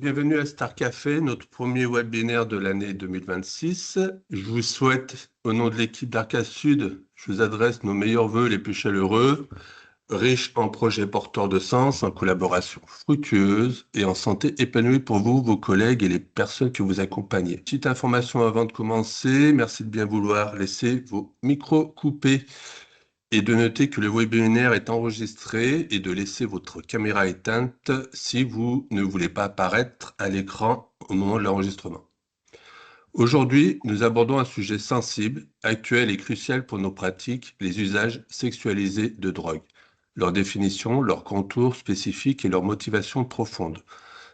Bienvenue à Star Café, notre premier webinaire de l'année 2026. Je vous souhaite, au nom de l'équipe d'Arcas Sud, je vous adresse nos meilleurs vœux les plus chaleureux, riches en projets porteurs de sens, en collaboration fructueuse et en santé épanouie pour vous, vos collègues et les personnes que vous accompagnez. Petite information avant de commencer, merci de bien vouloir laisser vos micros coupés et de noter que le webinaire est enregistré et de laisser votre caméra éteinte si vous ne voulez pas apparaître à l'écran au moment de l'enregistrement. Aujourd'hui, nous abordons un sujet sensible, actuel et crucial pour nos pratiques, les usages sexualisés de drogue, leur définition, leurs contours spécifiques et leurs motivations profondes.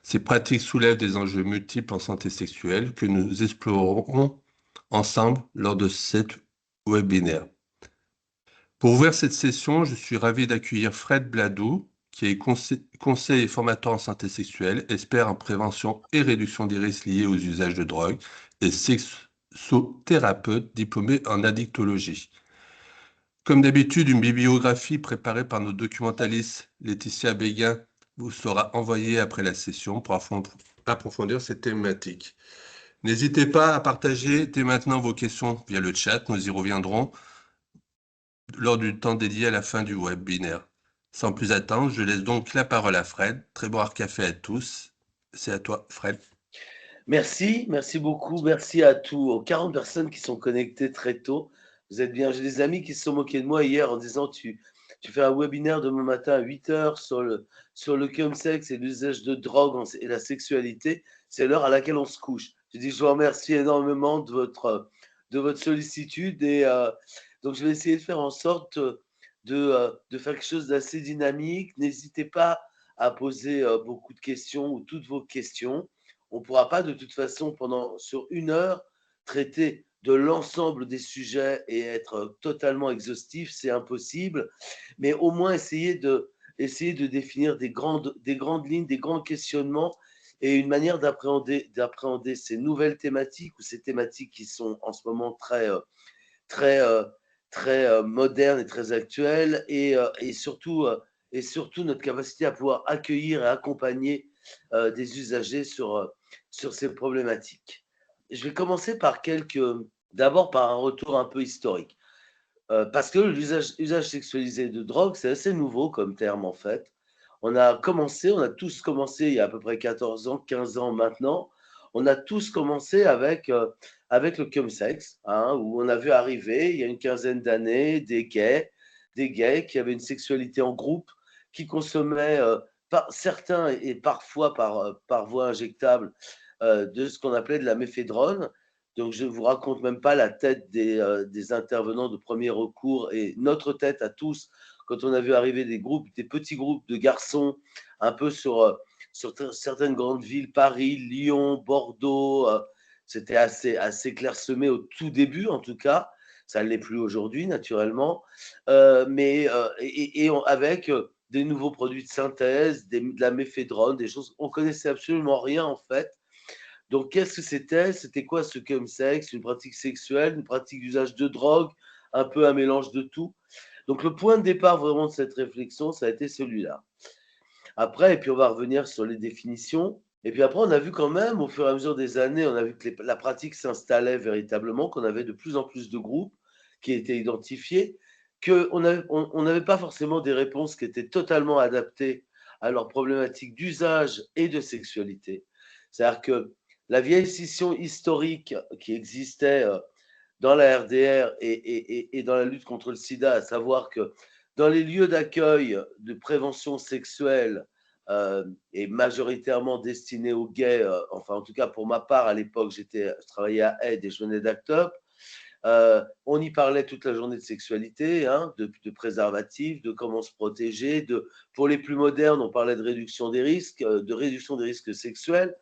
Ces pratiques soulèvent des enjeux multiples en santé sexuelle que nous explorerons ensemble lors de cet webinaire. Pour ouvrir cette session, je suis ravi d'accueillir Fred Bladou, qui est conseiller et formateur en santé sexuelle, expert en prévention et réduction des risques liés aux usages de drogue et sexothérapeute diplômé en addictologie. Comme d'habitude, une bibliographie préparée par nos documentalistes Laetitia Béguin vous sera envoyée après la session pour approfondir cette thématique. N'hésitez pas à partager dès maintenant vos questions via le chat, nous y reviendrons lors du temps dédié à la fin du webinaire. Sans plus attendre, je laisse donc la parole à Fred. Très bon café à tous. C'est à toi, Fred. Merci beaucoup. Merci à tous, aux 40 personnes qui sont connectées très tôt. Vous êtes bien. J'ai des amis qui se sont moqués de moi hier en disant tu fais un webinaire demain matin à 8h sur le chemsex et l'usage de drogue et la sexualité. C'est l'heure à laquelle on se couche. Je dis je vous remercie énormément de votre sollicitude et donc je vais essayer de faire en sorte de faire quelque chose d'assez dynamique. N'hésitez pas à poser beaucoup de questions ou toutes vos questions. On ne pourra pas de toute façon sur 1 heure traiter de l'ensemble des sujets et être totalement exhaustif, c'est impossible, mais au moins essayer de définir des grandes lignes, des grands questionnements et une manière d'appréhender ces nouvelles thématiques ou ces thématiques qui sont en ce moment très modernes et très actuelles et surtout notre capacité à pouvoir accueillir et accompagner des usagers sur ces problématiques. Je vais commencer d'abord par un retour un peu historique. Parce que l'usage sexualisé de drogue, c'est assez nouveau comme terme en fait. On a tous commencé il y a à peu près 14 ans, 15 ans maintenant. On a tous commencé avec le chemsex, où on a vu arriver il y a une quinzaine d'années des gays qui avaient une sexualité en groupe, qui consommaient certains et parfois par voie injectable de ce qu'on appelait de la méphédrone. Donc, je ne vous raconte même pas la tête des intervenants de premier recours et notre tête à tous quand on a vu arriver des petits groupes de garçons un peu sur certaines grandes villes, Paris, Lyon, Bordeaux. C'était assez clairsemé au tout début, en tout cas. Ça ne l'est plus aujourd'hui, naturellement. Avec des nouveaux produits de synthèse, de la méphédrone, des choses. On ne connaissait absolument rien, en fait. Donc, qu'est-ce que c'était? C'était quoi ce chemsex? Une pratique sexuelle, une pratique d'usage de drogue, un peu un mélange de tout. Donc, le point de départ vraiment de cette réflexion, ça a été celui-là. Après, et puis on va revenir sur les définitions. Et puis après, on a vu quand même, au fur et à mesure des années, on a vu que la pratique s'installait véritablement, qu'on avait de plus en plus de groupes qui étaient identifiés, qu'on n'avait pas forcément des réponses qui étaient totalement adaptées à leurs problématiques d'usage et de sexualité. C'est-à-dire que la vieille scission historique qui existait dans la RDR et dans la lutte contre le sida, à savoir que dans les lieux d'accueil de prévention sexuelle et majoritairement destinés aux gays, enfin en tout cas pour ma part à l'époque, je travaillais à Aide et je venais d'Actop, on y parlait toute la journée de sexualité, de préservatifs, de comment se protéger, pour les plus modernes, on parlait de réduction des risques sexuels,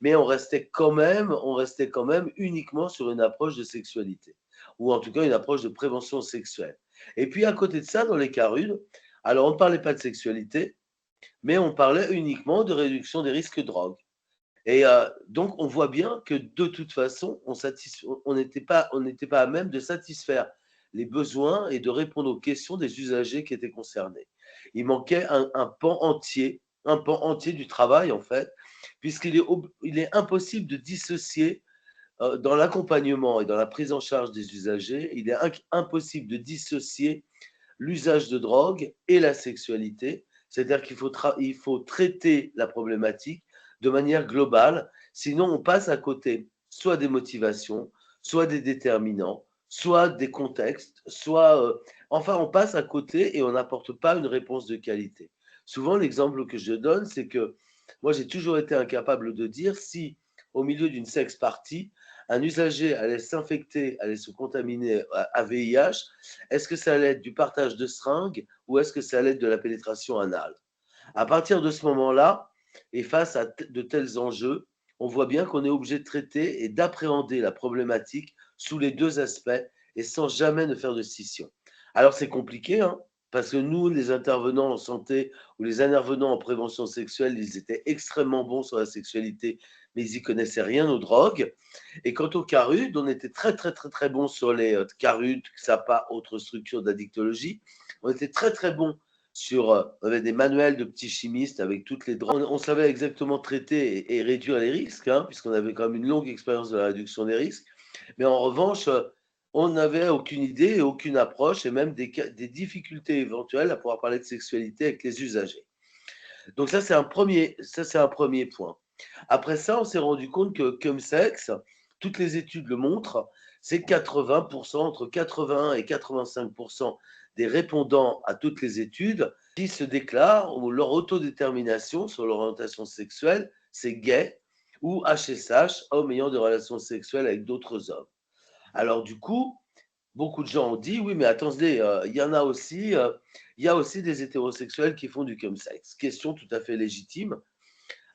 mais on restait quand même uniquement sur une approche de sexualité, ou en tout cas une approche de prévention sexuelle. Et puis à côté de ça, dans les cas rudes, alors on ne parlait pas de sexualité, mais on parlait uniquement de réduction des risques de drogue. Et donc on voit bien que de toute façon, on n'était pas à même de satisfaire les besoins et de répondre aux questions des usagers qui étaient concernés. Il manquait un pan entier du travail en fait, il est impossible de dissocier dans l'accompagnement et dans la prise en charge des usagers, il est impossible de dissocier l'usage de drogue et la sexualité. C'est-à-dire qu'il faut traiter la problématique de manière globale, sinon on passe à côté soit des motivations, soit des déterminants, soit des contextes, enfin on passe à côté et on n'apporte pas une réponse de qualité. Souvent l'exemple que je donne, c'est que moi j'ai toujours été incapable de dire si au milieu d'une sex party, un usager allait s'infecter, allait se contaminer à VIH, est-ce que ça allait être du partage de seringues ou est-ce que ça allait être de la pénétration anale? À partir de ce moment-là, et face à de tels enjeux, on voit bien qu'on est obligé de traiter et d'appréhender la problématique sous les deux aspects et sans jamais ne faire de scission. Alors c'est compliqué, hein, parce que nous, les intervenants en santé ou les intervenants en prévention sexuelle, ils étaient extrêmement bons sur la sexualité, mais ils n'y connaissaient rien aux drogues. Et quant aux CARUD, on était très très très très bons sur les CARUD, XAPA, autres structures d'addictologie. On était très très bons on avait des manuels de petits chimistes avec toutes les drogues. On savait exactement traiter et réduire les risques, hein, puisqu'on avait quand même une longue expérience de la réduction des risques. Mais en revanche, on n'avait aucune idée et aucune approche, et même des difficultés éventuelles à pouvoir parler de sexualité avec les usagers. Donc ça, c'est un premier point. Après ça, on s'est rendu compte que Chemsex, toutes les études le montrent, c'est 80%, entre 81 et 85% des répondants à toutes les études qui se déclarent ou leur autodétermination sur l'orientation sexuelle, c'est gay ou HSH, homme ayant des relations sexuelles avec d'autres hommes. Alors du coup, beaucoup de gens ont dit oui, mais attendez, il y a aussi des hétérosexuels qui font du chemsex. Question tout à fait légitime.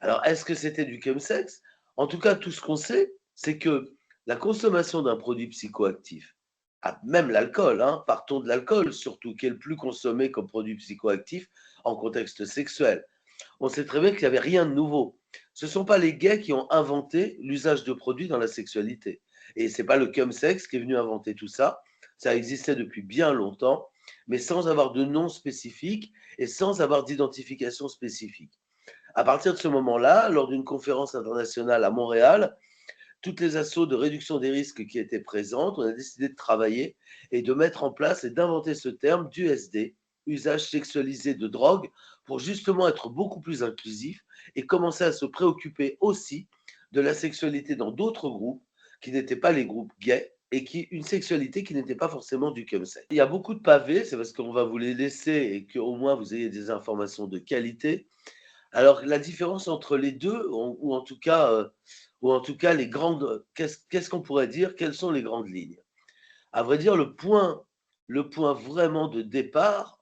Alors, est-ce que c'était du chemsex? En tout cas, tout ce qu'on sait, c'est que la consommation d'un produit psychoactif, même l'alcool, hein, partons de l'alcool surtout, qui est le plus consommé comme produit psychoactif en contexte sexuel. On sait très bien qu'il n'y avait rien de nouveau. Ce ne sont pas les gays qui ont inventé l'usage de produits dans la sexualité. Et ce n'est pas le chemsex qui est venu inventer tout ça. Ça existait depuis bien longtemps, mais sans avoir de nom spécifique et sans avoir d'identification spécifique. À partir de ce moment-là, lors d'une conférence internationale à Montréal, toutes les assauts de réduction des risques qui étaient présentes, on a décidé de travailler et de mettre en place et d'inventer ce terme d'USD, usage sexualisé de drogue, pour justement être beaucoup plus inclusif et commencer à se préoccuper aussi de la sexualité dans d'autres groupes qui n'étaient pas les groupes gays et une sexualité qui n'était pas forcément du chemsex. Il y a beaucoup de pavés, c'est parce qu'on va vous les laisser et qu'au moins vous ayez des informations de qualité. Alors la différence entre les deux, ou en tout cas les grandes, qu'est-ce qu'on pourrait dire? Quelles sont les grandes lignes? À vrai dire, le point vraiment de départ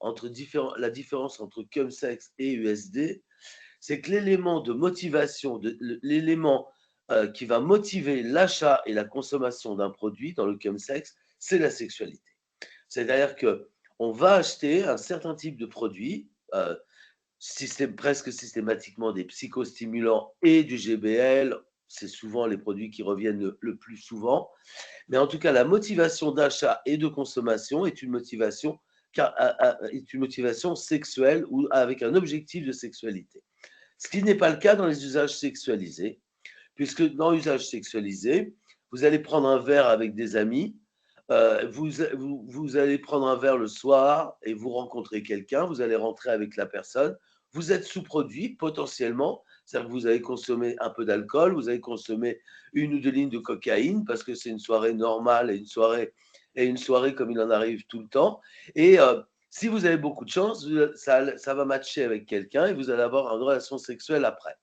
la différence entre chemsex et USD, c'est que l'élément de motivation, l'élément qui va motiver l'achat et la consommation d'un produit dans le chemsex, c'est la sexualité. C'est-à-dire que on va acheter un certain type de produit, presque systématiquement des psychostimulants et du GBL, c'est souvent les produits qui reviennent le plus souvent. Mais en tout cas, la motivation d'achat et de consommation est une motivation sexuelle ou avec un objectif de sexualité. Ce qui n'est pas le cas dans les usages sexualisés, puisque dans l'usage sexualisé, vous allez prendre un verre avec des amis, vous allez prendre un verre le soir et vous rencontrez quelqu'un, vous allez rentrer avec la personne, vous êtes sous-produit potentiellement, c'est-à-dire que vous avez consommé un peu d'alcool, vous avez consommé 1 ou 2 lignes de cocaïne parce que c'est une soirée normale et une soirée comme il en arrive tout le temps. Et si vous avez beaucoup de chance, ça va matcher avec quelqu'un et vous allez avoir une relation sexuelle après.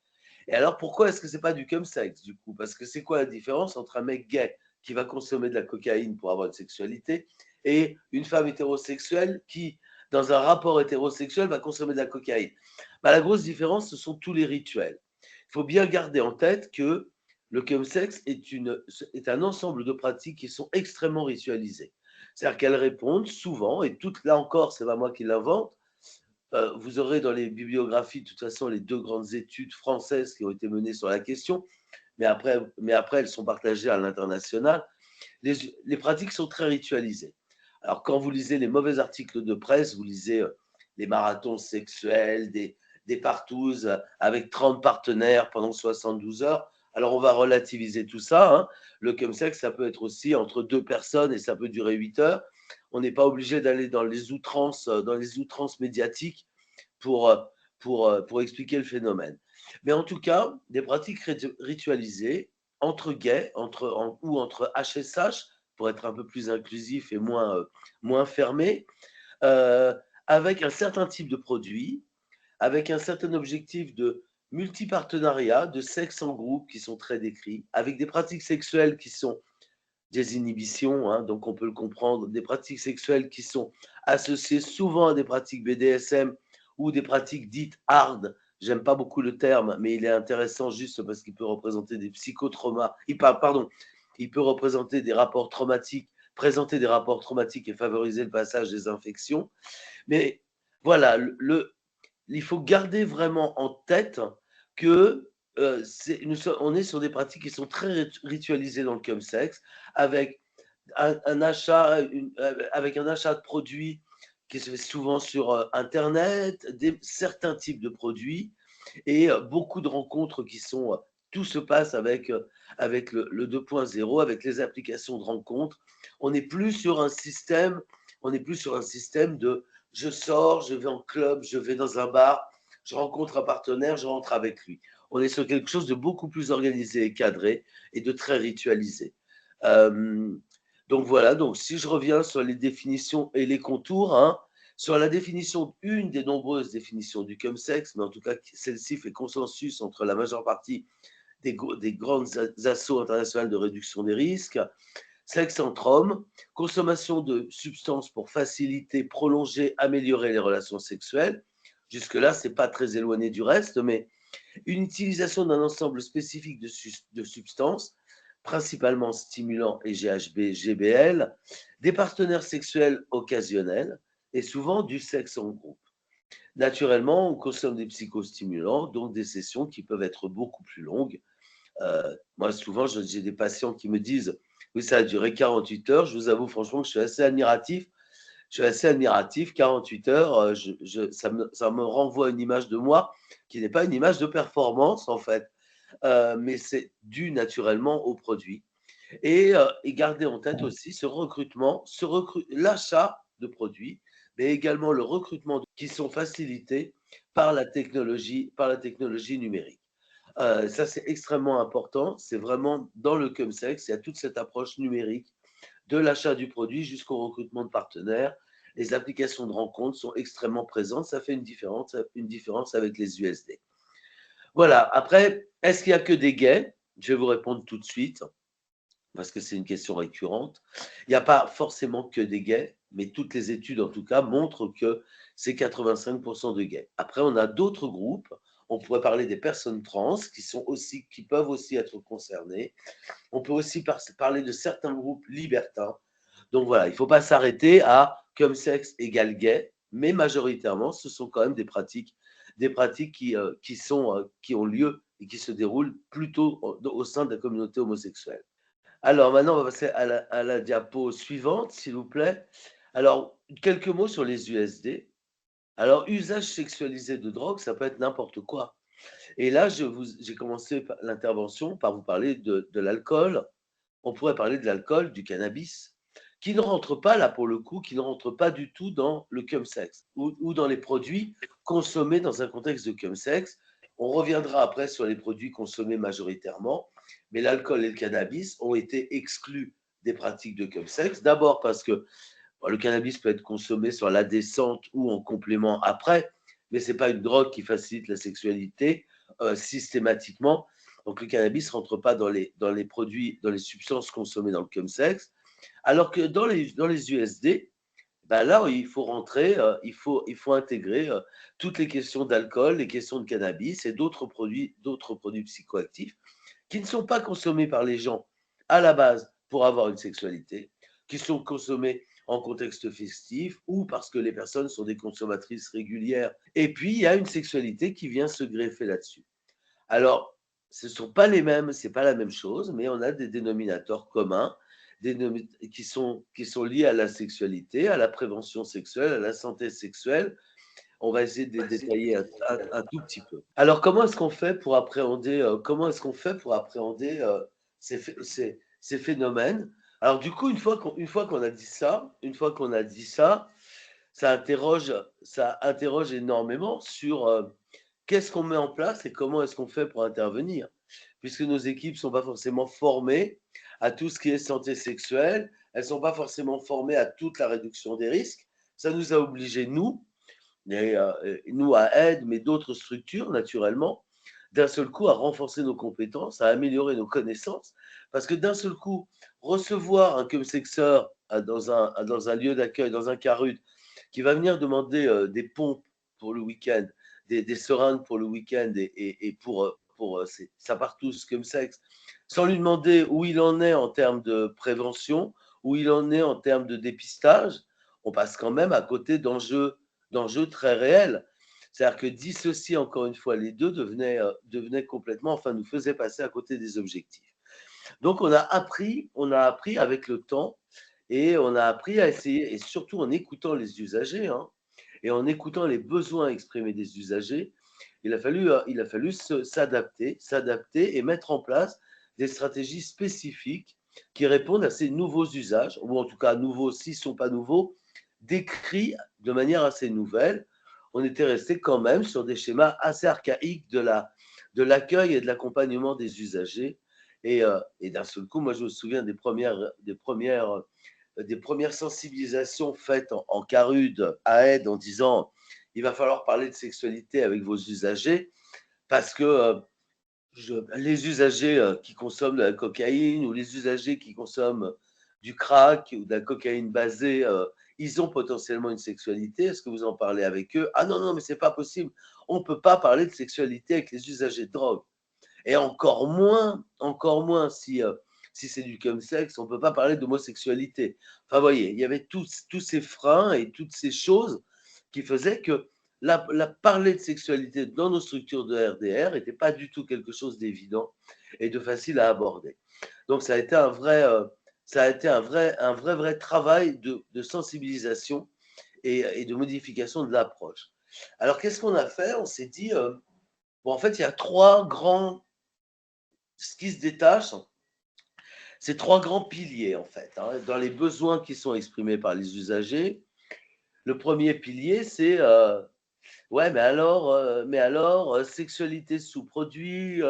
Et alors pourquoi est-ce que c'est pas du chemsex du coup? Parce que c'est quoi la différence entre un mec gay qui va consommer de la cocaïne pour avoir une sexualité et une femme hétérosexuelle qui, dans un rapport hétérosexuel, va consommer de la cocaïne? La grosse différence, ce sont tous les rituels. Il faut bien garder en tête que le chemsex est un ensemble de pratiques qui sont extrêmement ritualisées. C'est-à-dire qu'elles répondent souvent, et toutes là encore, c'est pas moi qui l'invente, vous aurez dans les bibliographies, de toute façon, les 2 grandes études françaises qui ont été menées sur la question, mais après elles sont partagées à l'international. Les pratiques sont très ritualisées. Alors, quand vous lisez les mauvais articles de presse, vous lisez les marathons sexuels, des des partous avec 30 partenaires pendant 72 heures. Alors, on va relativiser tout ça. Hein. Le chemsex, ça peut être aussi entre 2 personnes et ça peut durer 8 heures. On n'est pas obligé d'aller dans les outrances médiatiques pour expliquer le phénomène. Mais en tout cas, des pratiques ritualisées entre gays ou entre HSH, pour être un peu plus inclusif et moins fermé, avec un certain type de produit, avec un certain objectif de multipartenariat, de sexe en groupe qui sont très décrits, avec des pratiques sexuelles qui sont des inhibitions, hein, donc on peut le comprendre, des pratiques sexuelles qui sont associées souvent à des pratiques BDSM ou des pratiques dites hard. J'aime pas beaucoup le terme, mais il est intéressant juste parce qu'il peut représenter des psychotraumas. Il peut représenter des rapports traumatiques, présenter des rapports traumatiques et favoriser le passage des infections. Mais voilà, il faut garder vraiment en tête que on est sur des pratiques qui sont très ritualisées dans le chemsex, avec un achat de produits qui se fait souvent sur Internet, certains types de produits et beaucoup de rencontres tout se passe avec le 2.0, avec les applications de rencontres. On n'est plus sur un système de je sors, je vais en club, je vais dans un bar, je rencontre un partenaire, je rentre avec lui. On est sur quelque chose de beaucoup plus organisé et cadré et de très ritualisé. Donc voilà, donc si je reviens sur les définitions et les contours, hein, sur la définition, une des nombreuses définitions du chemsex, mais en tout cas celle-ci fait consensus entre la majeure partie des grandes assos internationales de réduction des risques, sexe entre hommes, consommation de substances pour faciliter, prolonger, améliorer les relations sexuelles. Jusque-là, ce n'est pas très éloigné du reste, mais une utilisation d'un ensemble spécifique de substances, principalement stimulants et GHB, GBL, des partenaires sexuels occasionnels et souvent du sexe en groupe. Naturellement, on consomme des psychostimulants, donc des sessions qui peuvent être beaucoup plus longues. Moi, souvent, j'ai des patients qui me disent « Oui, ça a duré 48 heures ». Je vous avoue franchement que je suis assez admiratif. 48 heures, ça me renvoie à une image de moi qui n'est pas une image de performance, en fait, mais c'est dû naturellement au produit. Et garder en tête aussi l'achat de produits, mais également le recrutement qui sont facilités par la technologie numérique. Ça, c'est extrêmement important. C'est vraiment dans le chemsex, il y a toute cette approche numérique de l'achat du produit jusqu'au recrutement de partenaires. Les applications de rencontre sont extrêmement présentes. Ça fait une différence avec les USD. Voilà. Après, est-ce qu'il n'y a que des gays? Je vais vous répondre tout de suite parce que c'est une question récurrente. Il n'y a pas forcément que des gays, mais toutes les études, en tout cas, montrent que c'est 85% de gays. Après, on a d'autres groupes. On pourrait parler des personnes trans qui peuvent aussi être concernées. On peut aussi parler de certains groupes libertins. Donc voilà, il ne faut pas s'arrêter à chemsex égale gay, mais majoritairement, ce sont quand même des pratiques qui ont lieu et qui se déroulent plutôt au sein de la communauté homosexuelle. Alors maintenant, on va passer à la diapo suivante, s'il vous plaît. Alors, quelques mots sur les USD. Alors, usage sexualisé de drogue, ça peut être n'importe quoi. Et là, j'ai commencé l'intervention par vous parler de l'alcool. On pourrait parler de l'alcool, du cannabis, qui ne rentre pas, là pour le coup, qui ne rentre pas du tout dans le chemsex ou dans les produits consommés dans un contexte de chemsex. On reviendra après sur les produits consommés majoritairement, mais l'alcool et le cannabis ont été exclus des pratiques de chemsex. D'abord parce que le cannabis peut être consommé sur la descente ou en complément après, mais ce n'est pas une drogue qui facilite la sexualité systématiquement. Donc le cannabis ne rentre pas dans les produits, dans les substances consommées dans le chemsex, alors que dans les USD, ben là, il faut rentrer, il faut intégrer toutes les questions d'alcool, les questions de cannabis et d'autres produits psychoactifs qui ne sont pas consommés par les gens à la base pour avoir une sexualité, qui sont consommés en contexte festif ou parce que les personnes sont des consommatrices régulières. Et puis, il y a une sexualité qui vient se greffer là-dessus. Alors, ce ne sont pas les mêmes, ce n'est pas la même chose, mais on a des dénominateurs communs qui sont liés à la sexualité, à la prévention sexuelle, à la santé sexuelle, On va essayer de détailler un tout petit peu. Alors, comment est-ce qu'on fait pour appréhender, ces phénomènes? Alors, du coup, une fois qu'on a dit ça, ça interroge énormément sur qu'est-ce qu'on met en place et comment est-ce qu'on fait pour intervenir, puisque nos équipes ne sont pas forcément formées à tout ce qui est santé sexuelle, elles ne sont pas forcément formées à toute la réduction des risques. Ça nous a obligés, nous à Aide, mais d'autres structures, naturellement, d'un seul coup à renforcer nos compétences, à améliorer nos connaissances, parce que d'un seul coup, recevoir un cum-sexeur dans un lieu d'accueil, dans un CARUD, qui va venir demander des pompes pour le week-end, des seringues pour le week-end et pour ça part tous comme sexe, sans lui demander où il en est en termes de prévention, où il en est en termes de dépistage, on passe quand même à côté d'enjeux très réels. C'est-à-dire que dissocier encore une fois les deux devenait complètement, enfin nous faisait passer à côté des objectifs. Donc on a appris avec le temps et on a appris à essayer, et surtout en écoutant les usagers, et en écoutant les besoins exprimés des usagers, il a fallu s'adapter et mettre en place des stratégies spécifiques qui répondent à ces nouveaux usages, ou en tout cas nouveaux s'ils ne sont pas nouveaux, décrits de manière assez nouvelle. On était resté quand même sur des schémas assez archaïques de l'accueil et de l'accompagnement des usagers. Et d'un seul coup, moi je me souviens des premières sensibilisations faites en CARUD à Aide en disant il va falloir parler de sexualité avec vos usagers parce que les usagers qui consomment de la cocaïne ou les usagers qui consomment du crack ou de la cocaïne basée, ils ont potentiellement une sexualité. Est-ce que vous en parlez avec eux? Ah non, non, mais c'est pas possible. On ne peut pas parler de sexualité avec les usagers de drogue. Et encore moins si c'est du chemsex, on ne peut pas parler d'homosexualité. Enfin, vous voyez, il y avait tous ces freins et toutes ces choses qui faisaient que parler de sexualité dans nos structures de RDR n'était pas du tout quelque chose d'évident et de facile à aborder. Donc, ça a été un vrai travail de sensibilisation et de modification de l'approche. Alors, qu'est-ce qu'on a fait? On s'est dit, bon, en fait, il y a ce qui se détache, c'est trois grands piliers, en fait, dans les besoins qui sont exprimés par les usagers. Le premier pilier, c'est ouais, mais alors, sexualité sous produit,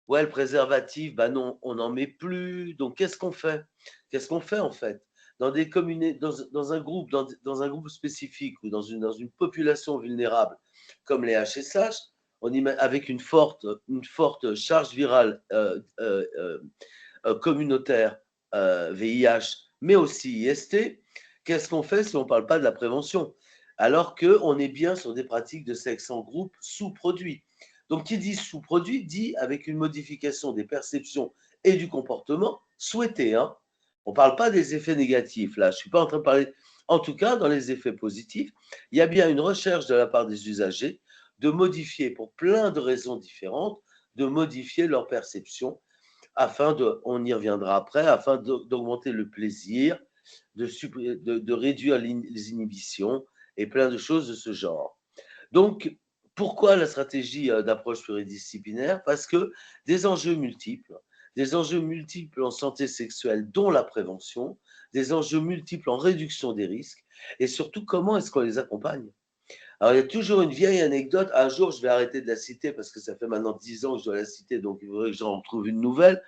ouais, le préservatif, bah non, on n'en met plus. Donc, qu'est-ce qu'on fait? Qu'est-ce qu'on fait, en fait? Dans des communautés, dans un groupe, dans un groupe spécifique ou dans une population vulnérable comme les HSH, avec une forte charge virale communautaire VIH, mais aussi IST, qu'est-ce qu'on fait si on ne parle pas de la prévention? Alors qu'on est bien sur des pratiques de sexe en groupe sous-produits. Donc, qui dit sous-produit dit avec une modification des perceptions et du comportement souhaité. On ne parle pas des effets négatifs, là. Je ne suis pas en train de parler. En tout cas, dans les effets positifs, il y a bien une recherche de la part des usagers de modifier, pour plein de raisons différentes, de modifier leur perception on y reviendra après, afin d'augmenter le plaisir, de réduire les inhibitions et plein de choses de ce genre. Donc, pourquoi la stratégie d'approche pluridisciplinaire? Parce que des enjeux multiples en santé sexuelle, dont la prévention, des enjeux multiples en réduction des risques, et surtout, comment est-ce qu'on les accompagne? Alors, il y a toujours une vieille anecdote. Un jour, je vais arrêter de la citer parce que ça fait maintenant 10 ans que je dois la citer, donc il faudrait que j'en trouve une nouvelle.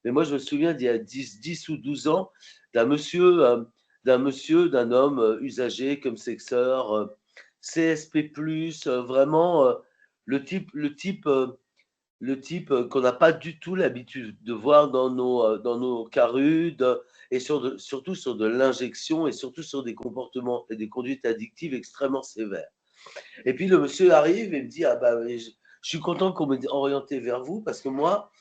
Mais moi, je me souviens d'il y a 10 ou 12 ans, d'un homme usagé comme sexeur, CSP+, vraiment le type qu'on n'a pas du tout l'habitude de voir dans nos CARUD, et surtout sur de l'injection et surtout sur des comportements et des conduites addictives extrêmement sévères. Et puis le monsieur arrive et me dit, ah bah, je suis content qu'on m'ait orienté vers vous parce que moi,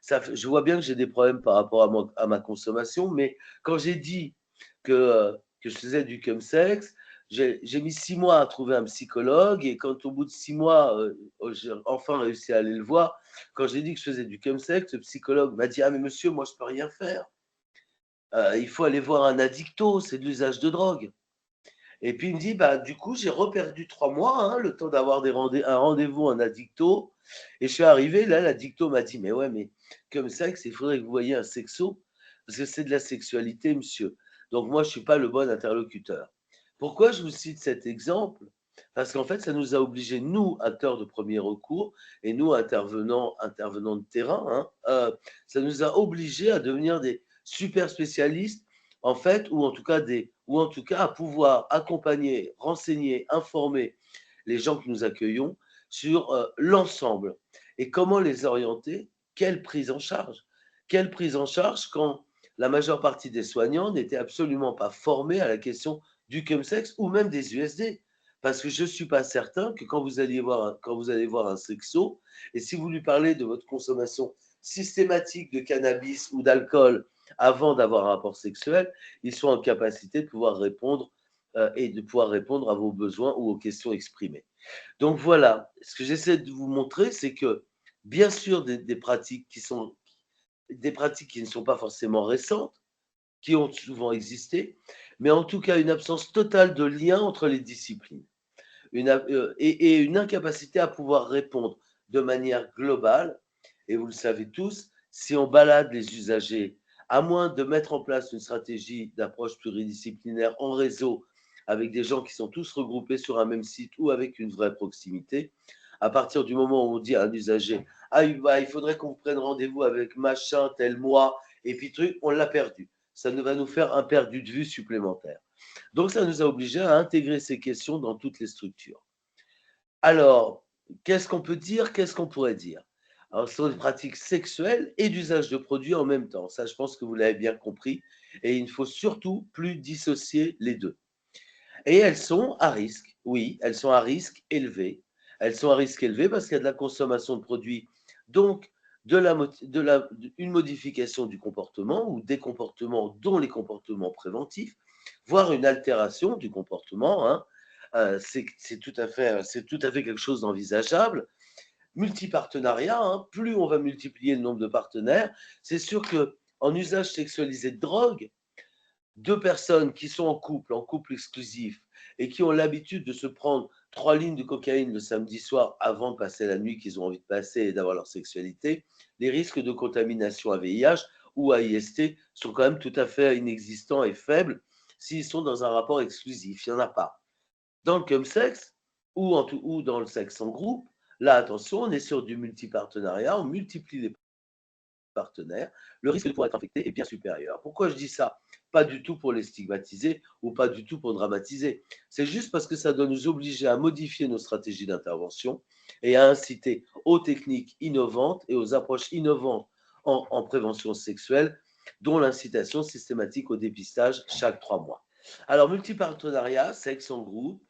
je vois bien que j'ai des problèmes par rapport à ma consommation, mais quand j'ai dit que je faisais du chemsex, j'ai mis 6 mois à trouver un psychologue, et quand au bout de 6 mois, j'ai enfin réussi à aller le voir, quand j'ai dit que je faisais du chemsex, le psychologue m'a dit, ah mais monsieur, moi je peux rien faire. Il faut aller voir un addicto, c'est de l'usage de drogue. Et puis il me dit, bah, du coup, j'ai reperdu 3 mois, hein, le temps d'avoir un rendez-vous en addicto. Et je suis arrivé, là, l'addicto m'a dit, mais ouais, mais comme ça, il faudrait que vous voyiez un sexo, parce que c'est de la sexualité, monsieur. Donc moi, je ne suis pas le bon interlocuteur. Pourquoi je vous cite cet exemple? Parce qu'en fait, ça nous a obligés, nous, acteurs de premier recours, et nous, intervenants de terrain, hein, ça nous a obligés à devenir des super spécialistes, en fait, ou en tout cas à pouvoir accompagner, renseigner, informer les gens que nous accueillons sur l'ensemble et comment les orienter. Quelle prise en charge? Quelle prise en charge quand la majeure partie des soignants n'étaient absolument pas formés à la question du chemsex ou même des USD. Parce que je ne suis pas certain que quand vous allez voir un sexo, et si vous lui parlez de votre consommation systématique de cannabis ou d'alcool avant d'avoir un rapport sexuel, ils sont en capacité de pouvoir répondre et de pouvoir répondre à vos besoins ou aux questions exprimées. Donc voilà, ce que j'essaie de vous montrer, c'est que bien sûr des pratiques qui ne sont pas forcément récentes, qui ont souvent existé, mais en tout cas une absence totale de lien entre les disciplines et une incapacité à pouvoir répondre de manière globale. Et vous le savez tous, si on balade les usagers, à moins de mettre en place une stratégie d'approche pluridisciplinaire en réseau avec des gens qui sont tous regroupés sur un même site ou avec une vraie proximité, à partir du moment où on dit à un usager « Ah, bah, il faudrait qu'on prenne rendez-vous avec machin, tel mois, et puis truc », on l'a perdu. Ça va nous faire un perdu de vue supplémentaire. Donc, ça nous a obligés à intégrer ces questions dans toutes les structures. Alors, qu'est-ce qu'on peut dire? Qu'est-ce qu'on pourrait dire? Alors, ce sont des pratiques sexuelles et d'usage de produits en même temps. Ça, je pense que vous l'avez bien compris. Et il ne faut surtout plus dissocier les deux. Et elles sont à risque. Oui, elles sont à risque élevé. Elles sont à risque élevé parce qu'il y a de la consommation de produits, donc une modification du comportement ou des comportements, dont les comportements préventifs, voire une altération du comportement. Hein. C'est tout à fait quelque chose d'envisageable. Multipartenariat, hein, plus on va multiplier le nombre de partenaires, c'est sûr que en usage sexualisé de drogue, deux personnes qui sont en couple exclusif, et qui ont l'habitude de se prendre 3 lignes de cocaïne le samedi soir avant de passer la nuit qu'ils ont envie de passer et d'avoir leur sexualité, les risques de contamination à VIH ou à IST sont quand même tout à fait inexistants et faibles s'ils sont dans un rapport exclusif. Il n'y en a pas. Dans le chemsex ou dans le sexe en groupe, là, attention, on est sur du multipartenariat, on multiplie les partenaires, le risque de pouvoir être infecté est bien supérieur. Pourquoi je dis ça? Pas du tout pour les stigmatiser ou pas du tout pour dramatiser. C'est juste parce que ça doit nous obliger à modifier nos stratégies d'intervention et à inciter aux techniques innovantes et aux approches innovantes en prévention sexuelle, dont l'incitation systématique au dépistage chaque 3 mois. Alors, multipartenariat, sexe en groupe,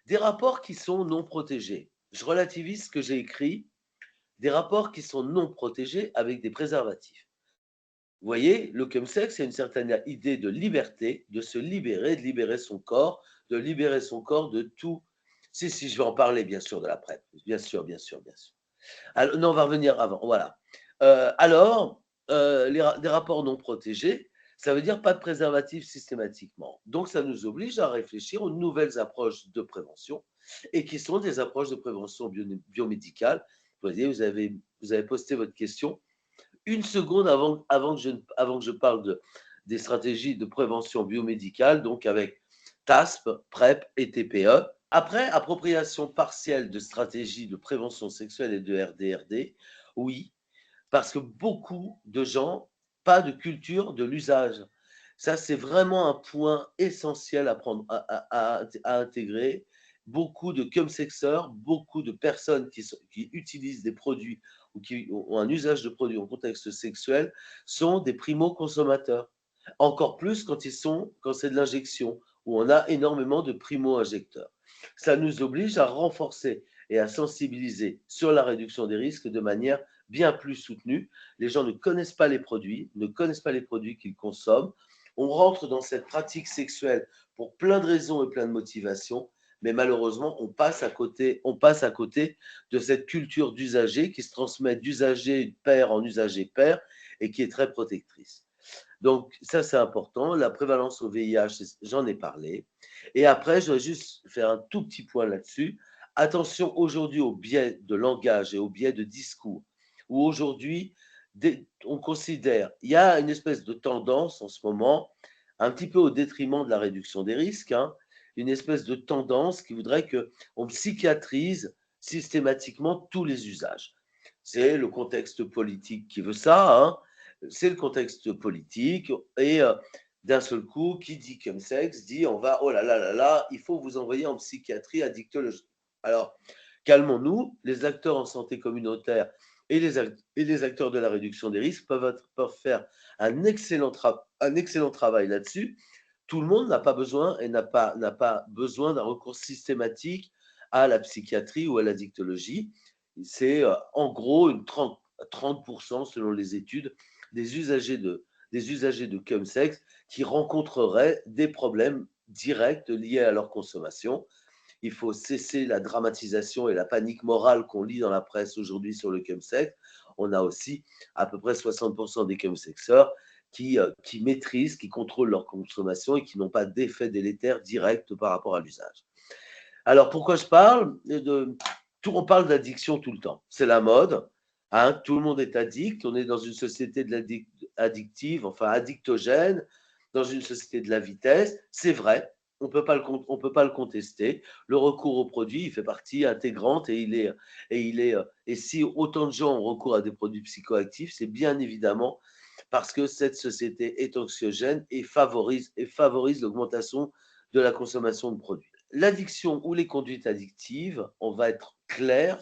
des rapports qui sont non protégés. Je relativise ce que j'ai écrit, des rapports qui sont non protégés avec des préservatifs. Vous voyez, le chemsex, c'est une certaine idée de liberté, de se libérer, de libérer son corps, de libérer son corps de tout. Si, je vais en parler, bien sûr, de la PrEP. Bien sûr, bien sûr, bien sûr. Alors, non, on va revenir avant. Voilà. Des rapports non protégés, ça veut dire pas de préservatif systématiquement. Donc, ça nous oblige à réfléchir aux nouvelles approches de prévention et qui sont des approches de prévention biomédicale. Vous voyez, vous avez posté votre question. Une seconde avant que je parle des stratégies de prévention biomédicale, donc avec TASP, PrEP et TPE. Après, appropriation partielle de stratégies de prévention sexuelle et de RDRD, oui, parce que beaucoup de gens, pas de culture de l'usage. Ça, c'est vraiment un point essentiel à prendre, à intégrer. Beaucoup de chemsexeurs, beaucoup de personnes qui utilisent des produits ou qui ont un usage de produits en contexte sexuel sont des primo-consommateurs. Encore plus quand c'est de l'injection, où on a énormément de primo-injecteurs. Ça nous oblige à renforcer et à sensibiliser sur la réduction des risques de manière bien plus soutenue. Les gens ne connaissent pas les produits qu'ils consomment. On rentre dans cette pratique sexuelle pour plein de raisons et plein de motivations, mais malheureusement, on passe à côté de cette culture d'usager qui se transmet d'usager père en usager père et qui est très protectrice. Donc, ça, c'est important. La prévalence au VIH, j'en ai parlé. Et après, je voudrais juste faire un tout petit point là-dessus. Attention aujourd'hui au biais de langage et au biais de discours, où aujourd'hui, on considère, il y a une espèce de tendance en ce moment, un petit peu au détriment de la réduction des risques, hein, une espèce de tendance qui voudrait qu'on psychiatrise systématiquement tous les usages. C'est le contexte politique qui veut ça, hein, c'est le contexte politique, et d'un seul coup, qui dit chemsex dit on va, oh là là là là, il faut vous envoyer en psychiatrie addictologie. Alors, calmons-nous, les acteurs en santé communautaire et les acteurs de la réduction des risques peuvent faire un excellent travail là-dessus. Tout le monde n'a pas besoin et n'a pas besoin d'un recours systématique à la psychiatrie ou à l'addictologie. C'est en gros 30% selon les études des usagers de chemsex qui rencontreraient des problèmes directs liés à leur consommation. Il faut cesser la dramatisation et la panique morale qu'on lit dans la presse aujourd'hui sur le chemsex. On a aussi à peu près 60% des chemsexeurs qui maîtrisent, qui contrôlent leur consommation et qui n'ont pas d'effet délétère direct par rapport à l'usage. Alors, pourquoi je parle on parle d'addiction tout le temps. C'est la mode. Hein, tout le monde est addict. On est dans une société addictive, enfin addictogène, dans une société de la vitesse. C'est vrai. On peut pas le contester. Le recours aux produits, il fait partie intégrante et si autant de gens ont recours à des produits psychoactifs, c'est bien évidemment parce que cette société est anxiogène et favorise l'augmentation de la consommation de produits. L'addiction ou les conduites addictives, on va être clair,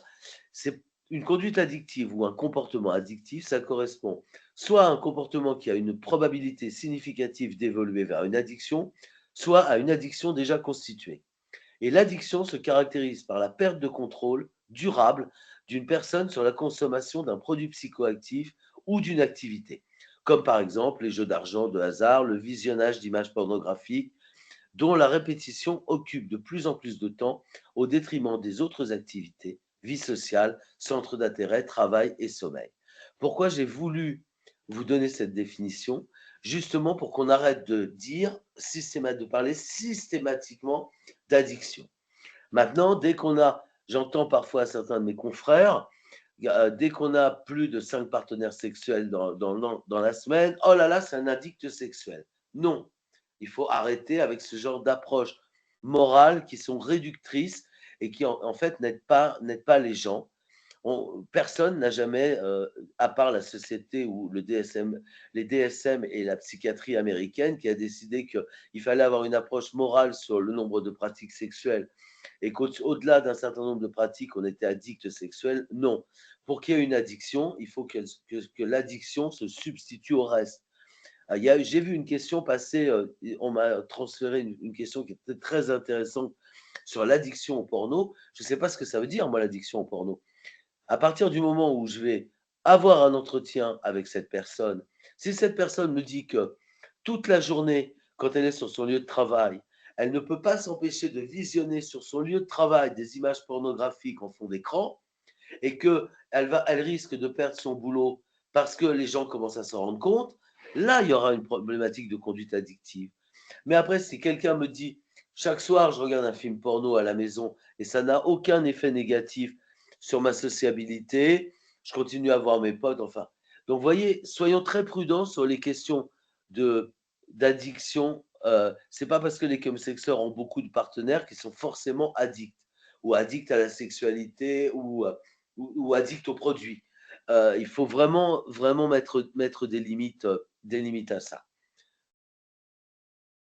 c'est une conduite addictive ou un comportement addictif, ça correspond soit à un comportement qui a une probabilité significative d'évoluer vers une addiction, soit à une addiction déjà constituée. Et l'addiction se caractérise par la perte de contrôle durable d'une personne sur la consommation d'un produit psychoactif ou d'une activité, comme par exemple les jeux d'argent de hasard, le visionnage d'images pornographiques, dont la répétition occupe de plus en plus de temps au détriment des autres activités, vie sociale, centre d'intérêt, travail et sommeil. Pourquoi j'ai voulu vous donner cette définition? Justement pour qu'on arrête de parler systématiquement d'addiction. Maintenant, j'entends parfois certains de mes confrères, dès qu'on a plus de 5 partenaires sexuels dans la semaine, oh là là, c'est un addict sexuel. Non, il faut arrêter avec ce genre d'approches morales qui sont réductrices et qui en fait n'aident pas les gens. Personne n'a jamais, à part la société ou les DSM et la psychiatrie américaine, qui a décidé qu'il fallait avoir une approche morale sur le nombre de pratiques sexuelles et qu'au-delà d'un certain nombre de pratiques, on était addict sexuel. Non. Pour qu'il y ait une addiction, il faut que l'addiction se substitue au reste. J'ai vu une question passer, on m'a transféré une question qui était très intéressante sur l'addiction au porno. Je ne sais pas ce que ça veut dire, moi, l'addiction au porno. À partir du moment où je vais avoir un entretien avec cette personne, si cette personne me dit que toute la journée, quand elle est sur son lieu de travail, elle ne peut pas s'empêcher de visionner sur son lieu de travail des images pornographiques en fond d'écran et qu'elle risque de perdre son boulot parce que les gens commencent à s'en rendre compte, là, il y aura une problématique de conduite addictive. Mais après, si quelqu'un me dit, chaque soir, je regarde un film porno à la maison et ça n'a aucun effet négatif sur ma sociabilité, je continue à voir mes potes, enfin. Donc, vous voyez, soyons très prudents sur les questions d'addiction. C'est pas parce que les chemsexeurs ont beaucoup de partenaires qu'ils sont forcément addicts ou addicts à la sexualité ou addicts aux produits. Il faut vraiment mettre des limites à ça.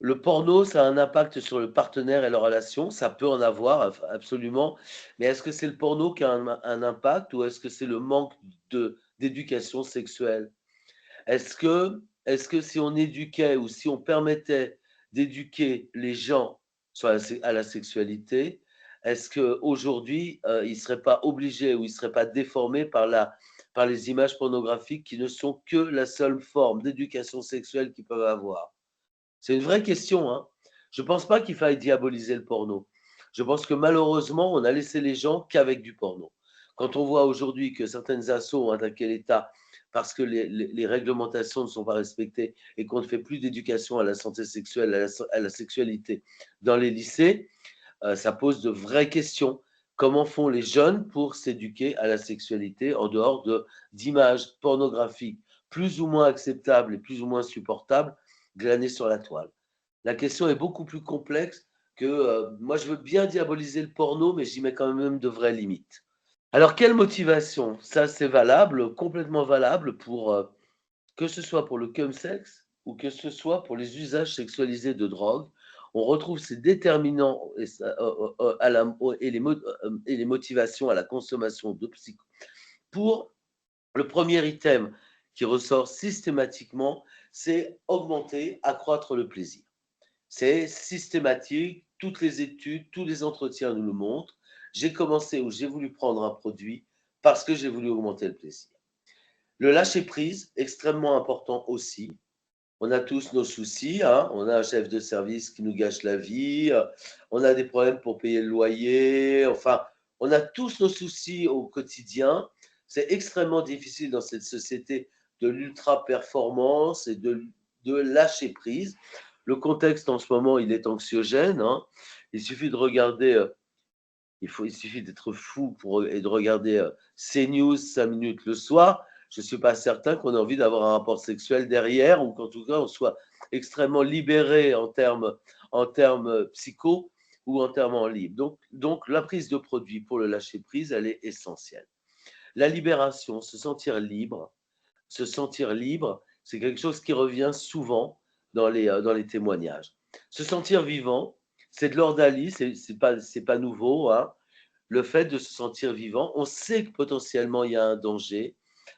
Le porno, ça a un impact sur le partenaire et leur relation. Ça peut en avoir, absolument. Mais est-ce que c'est le porno qui a un impact ou est-ce que c'est le manque d'éducation sexuelle? Est-ce que si on éduquait ou si on permettait d'éduquer les gens à la sexualité, est-ce qu'aujourd'hui, ils ne seraient pas obligés ou ils ne seraient pas déformés par les images pornographiques qui ne sont que la seule forme d'éducation sexuelle qu'ils peuvent avoir? C'est une vraie question, hein. Je ne pense pas qu'il faille diaboliser le porno. Je pense que malheureusement, on a laissé les gens qu'avec du porno. Quand on voit aujourd'hui que certaines assos ont attaqué l'État parce que les réglementations ne sont pas respectées et qu'on ne fait plus d'éducation à la santé sexuelle, à la sexualité dans les lycées, ça pose de vraies questions. Comment font les jeunes pour s'éduquer à la sexualité en dehors d'images pornographiques plus ou moins acceptables et plus ou moins supportables glanées sur la toile? La question est beaucoup plus complexe que moi, je veux bien diaboliser le porno, mais j'y mets quand même de vraies limites. Alors, quelle motivation? Ça, c'est valable, complètement valable pour que ce soit pour le chemsex ou que ce soit pour les usages sexualisés de drogue. On retrouve ces déterminants et les motivations à la consommation de psycho. Pour le premier item qui ressort systématiquement, c'est augmenter, accroître le plaisir. C'est systématique, toutes les études, tous les entretiens nous le montrent. J'ai commencé ou j'ai voulu prendre un produit parce que j'ai voulu augmenter le plaisir. Le lâcher-prise, extrêmement important aussi. On a tous nos soucis, hein. On a un chef de service qui nous gâche la vie, on a des problèmes pour payer le loyer, enfin, on a tous nos soucis au quotidien. C'est extrêmement difficile dans cette société de l'ultra-performance et de lâcher prise. Le contexte en ce moment, il est anxiogène, hein. Il suffit de regarder, il suffit d'être fou et de regarder CNews 5 minutes le soir. Je ne suis pas certain qu'on ait envie d'avoir un rapport sexuel derrière ou qu'en tout cas on soit extrêmement libéré en termes psycho ou en termes libres. Donc la prise de produit pour le lâcher prise, elle est essentielle. La libération, se sentir libre, c'est quelque chose qui revient souvent dans les témoignages. Se sentir vivant, c'est de l'ordalie, c'est pas nouveau, hein. Le fait de se sentir vivant, on sait que potentiellement il y a un danger,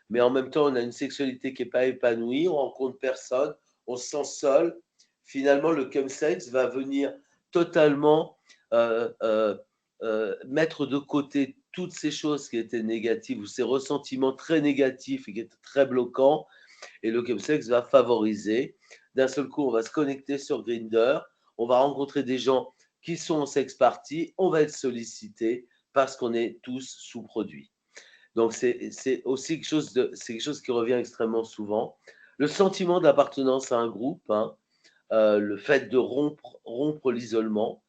mais en même temps, on a une sexualité qui n'est pas épanouie, on rencontre personne, on se sent seul. Finalement, le chemsex va venir totalement euh, euh, mettre de côté toutes ces choses qui étaient négatives ou ces ressentiments très négatifs et qui étaient très bloquants. Et le chemsex va favoriser. D'un seul coup, on va se connecter sur Grindr, on va rencontrer des gens qui sont en sex party, on va être sollicité parce qu'on est tous sous-produits. Donc, c'est aussi quelque chose qui revient extrêmement souvent. Le sentiment d'appartenance à un groupe, hein, le fait de rompre l'isolement.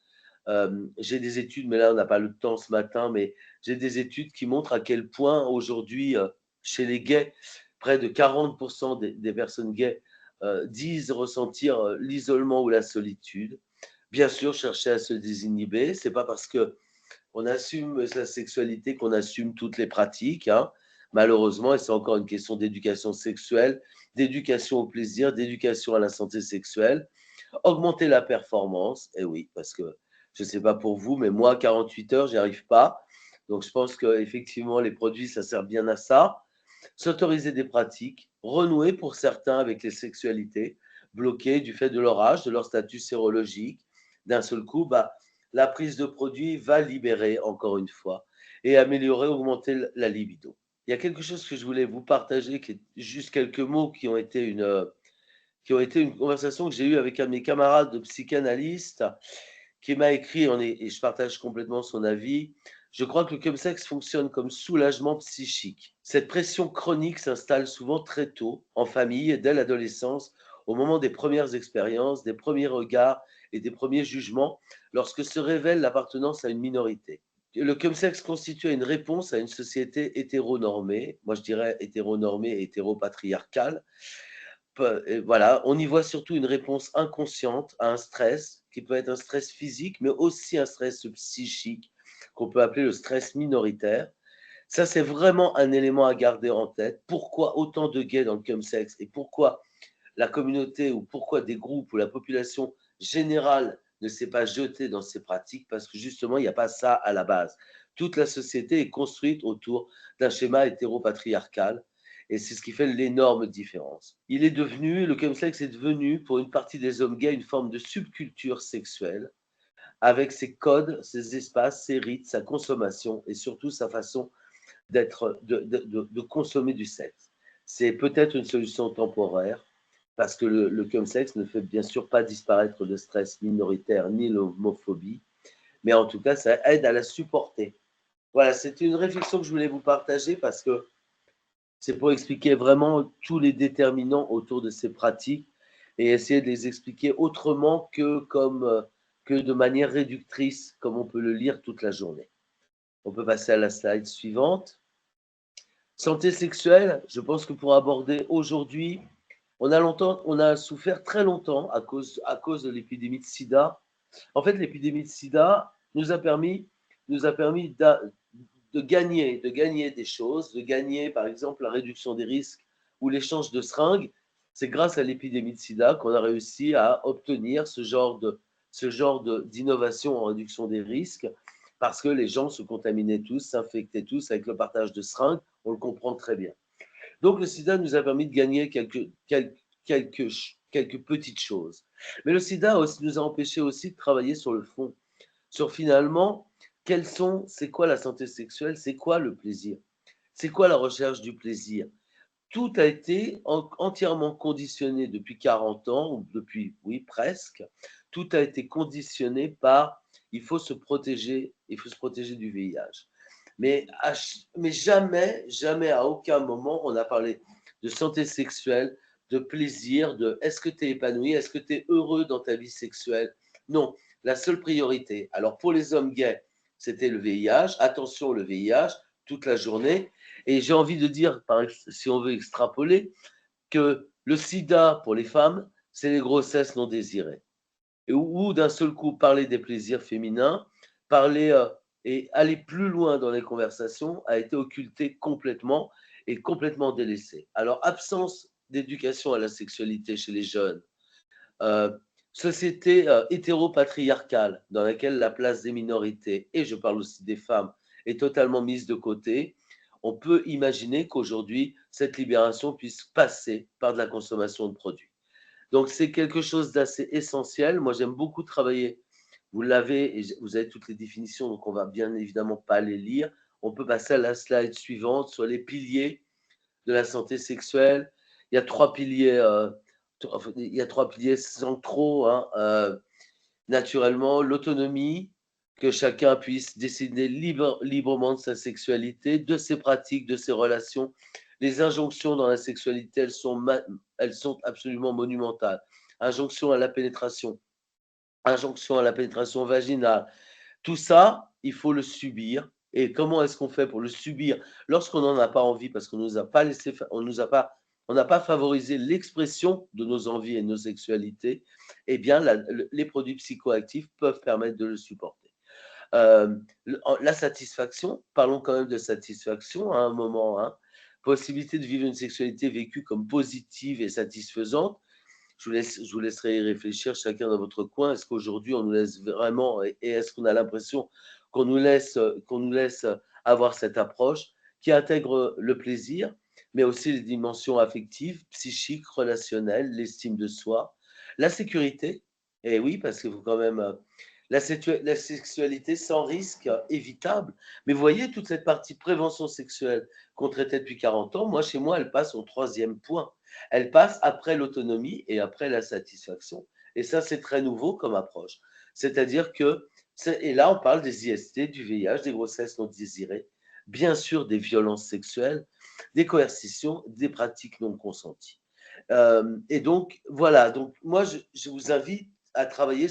J'ai des études, mais là, on n'a pas le temps ce matin, mais j'ai des études qui montrent à quel point aujourd'hui, chez les gays, près de 40% des personnes gays disent ressentir l'isolement ou la solitude. Bien sûr, chercher à se désinhiber, c'est pas parce que on assume sa sexualité qu'on assume toutes les pratiques, hein. Malheureusement, et c'est encore une question d'éducation sexuelle, d'éducation au plaisir, d'éducation à la santé sexuelle. Augmenter la performance, et oui, parce que je ne sais pas pour vous, mais moi, 48 heures, j'y arrive pas. Donc, je pense qu'effectivement, les produits, ça sert bien à ça. S'autoriser des pratiques, renouer pour certains avec les sexualités, bloquées du fait de leur âge, de leur statut sérologique. D'un seul coup, la prise de produit va libérer, encore une fois, et améliorer, augmenter la libido. Il y a quelque chose que je voulais vous partager, qui est juste quelques mots qui ont été une conversation que j'ai eue avec un de mes camarades de psychanalyste qui m'a écrit, et je partage complètement son avis. Je crois que le chemsex fonctionne comme soulagement psychique. Cette pression chronique s'installe souvent très tôt, en famille et dès l'adolescence, au moment des premières expériences, des premiers regards et des premiers jugements, lorsque se révèle l'appartenance à une minorité. Le chemsex constitue une réponse à une société hétéronormée, moi je dirais hétéronormée et hétéropatriarcale. Voilà, on y voit surtout une réponse inconsciente à un stress, qui peut être un stress physique, mais aussi un stress psychique, qu'on peut appeler le stress minoritaire. Ça, c'est vraiment un élément à garder en tête. Pourquoi autant de gays dans le chemsex et pourquoi la communauté ou pourquoi des groupes ou la population générale ne s'est pas jetée dans ces pratiques? Parce que justement, il n'y a pas ça à la base. Toute la société est construite autour d'un schéma hétéropatriarcal et c'est ce qui fait l'énorme différence. Le chemsex est devenu, pour une partie des hommes gays, une forme de subculture sexuelle, avec ses codes, ses espaces, ses rites, sa consommation et surtout sa façon de consommer du sexe. C'est peut-être une solution temporaire, parce que le chemsex ne fait bien sûr pas disparaître le stress minoritaire ni l'homophobie, mais en tout cas, ça aide à la supporter. Voilà, c'était une réflexion que je voulais vous partager parce que C'est pour expliquer vraiment tous les déterminants autour de ces pratiques et essayer de les expliquer autrement que de manière réductrice, comme on peut le lire toute la journée. On peut passer à la slide suivante. Santé sexuelle, je pense que pour aborder aujourd'hui, on a souffert très longtemps à cause de l'épidémie de sida. En fait, l'épidémie de sida nous a permis de gagner des choses, de gagner par exemple la réduction des risques ou l'échange de seringues. C'est grâce à l'épidémie de sida qu'on a réussi à obtenir ce genre d'innovation en réduction des risques parce que les gens se contaminaient tous, s'infectaient tous avec le partage de seringues. On le comprend très bien. Donc le sida nous a permis de gagner quelques petites choses. Mais le sida aussi, nous a empêché aussi de travailler sur le fond, sur finalement, c'est quoi la santé sexuelle, c'est quoi le plaisir, c'est quoi la recherche du plaisir. Tout a été entièrement conditionné depuis 40 ans, ou depuis, oui, presque, tout a été conditionné par il faut se protéger du VIH. Mais jamais, jamais à aucun moment on a parlé de santé sexuelle, de plaisir, de est-ce que tu es épanoui, est-ce que tu es heureux dans ta vie sexuelle. Non, la seule priorité. Alors pour les hommes gays, c'était le VIH. Attention, le VIH, toute la journée. Et j'ai envie de dire, si on veut extrapoler, que le sida pour les femmes, c'est les grossesses non désirées. Ou d'un seul coup, parler des plaisirs féminins, et aller plus loin dans les conversations a été occulté complètement et complètement délaissé. Alors, absence d'éducation à la sexualité chez les jeunes, société hétéropatriarcale dans laquelle la place des minorités, et je parle aussi des femmes, est totalement mise de côté, on peut imaginer qu'aujourd'hui, cette libération puisse passer par de la consommation de produits. Donc, c'est quelque chose d'assez essentiel. Moi, j'aime beaucoup travailler. Vous l'avez, et vous avez toutes les définitions, donc on va bien évidemment pas les lire. On peut passer à la slide suivante sur les piliers de la santé sexuelle. Il y a trois piliers, centraux. Naturellement, l'autonomie, que chacun puisse décider librement de sa sexualité, de ses pratiques, de ses relations. Les injonctions dans la sexualité, elles sont absolument monumentales. Injonction à la pénétration vaginale. Tout ça, il faut le subir. Et comment est-ce qu'on fait pour le subir lorsqu'on n'en a pas envie, parce qu'on nous a pas laissé, on n'a pas favorisé l'expression de nos envies et de nos sexualités. Eh bien, les produits psychoactifs peuvent permettre de le supporter. La satisfaction, parlons quand même de satisfaction à un moment. Possibilité de vivre une sexualité vécue comme positive et satisfaisante. Je vous laisserai y réfléchir chacun dans votre coin. Est-ce qu'aujourd'hui on nous laisse vraiment, et est-ce qu'on a l'impression qu'on nous laisse avoir cette approche qui intègre le plaisir, mais aussi les dimensions affectives, psychiques, relationnelles, l'estime de soi, la sécurité. Et oui, parce qu'il faut quand même la sexualité sans risque évitable. Mais vous voyez, toute cette partie prévention sexuelle qu'on traitait depuis 40 ans, moi, chez moi, elle passe au troisième point. Elle passe après l'autonomie et après la satisfaction. Et ça, c'est très nouveau comme approche. C'est-à-dire que, et là, on parle des IST, du VIH, des grossesses non désirées, bien sûr des violences sexuelles, des coercitions, des pratiques non consenties. Et donc, voilà. Donc, moi, je vous invite à travailler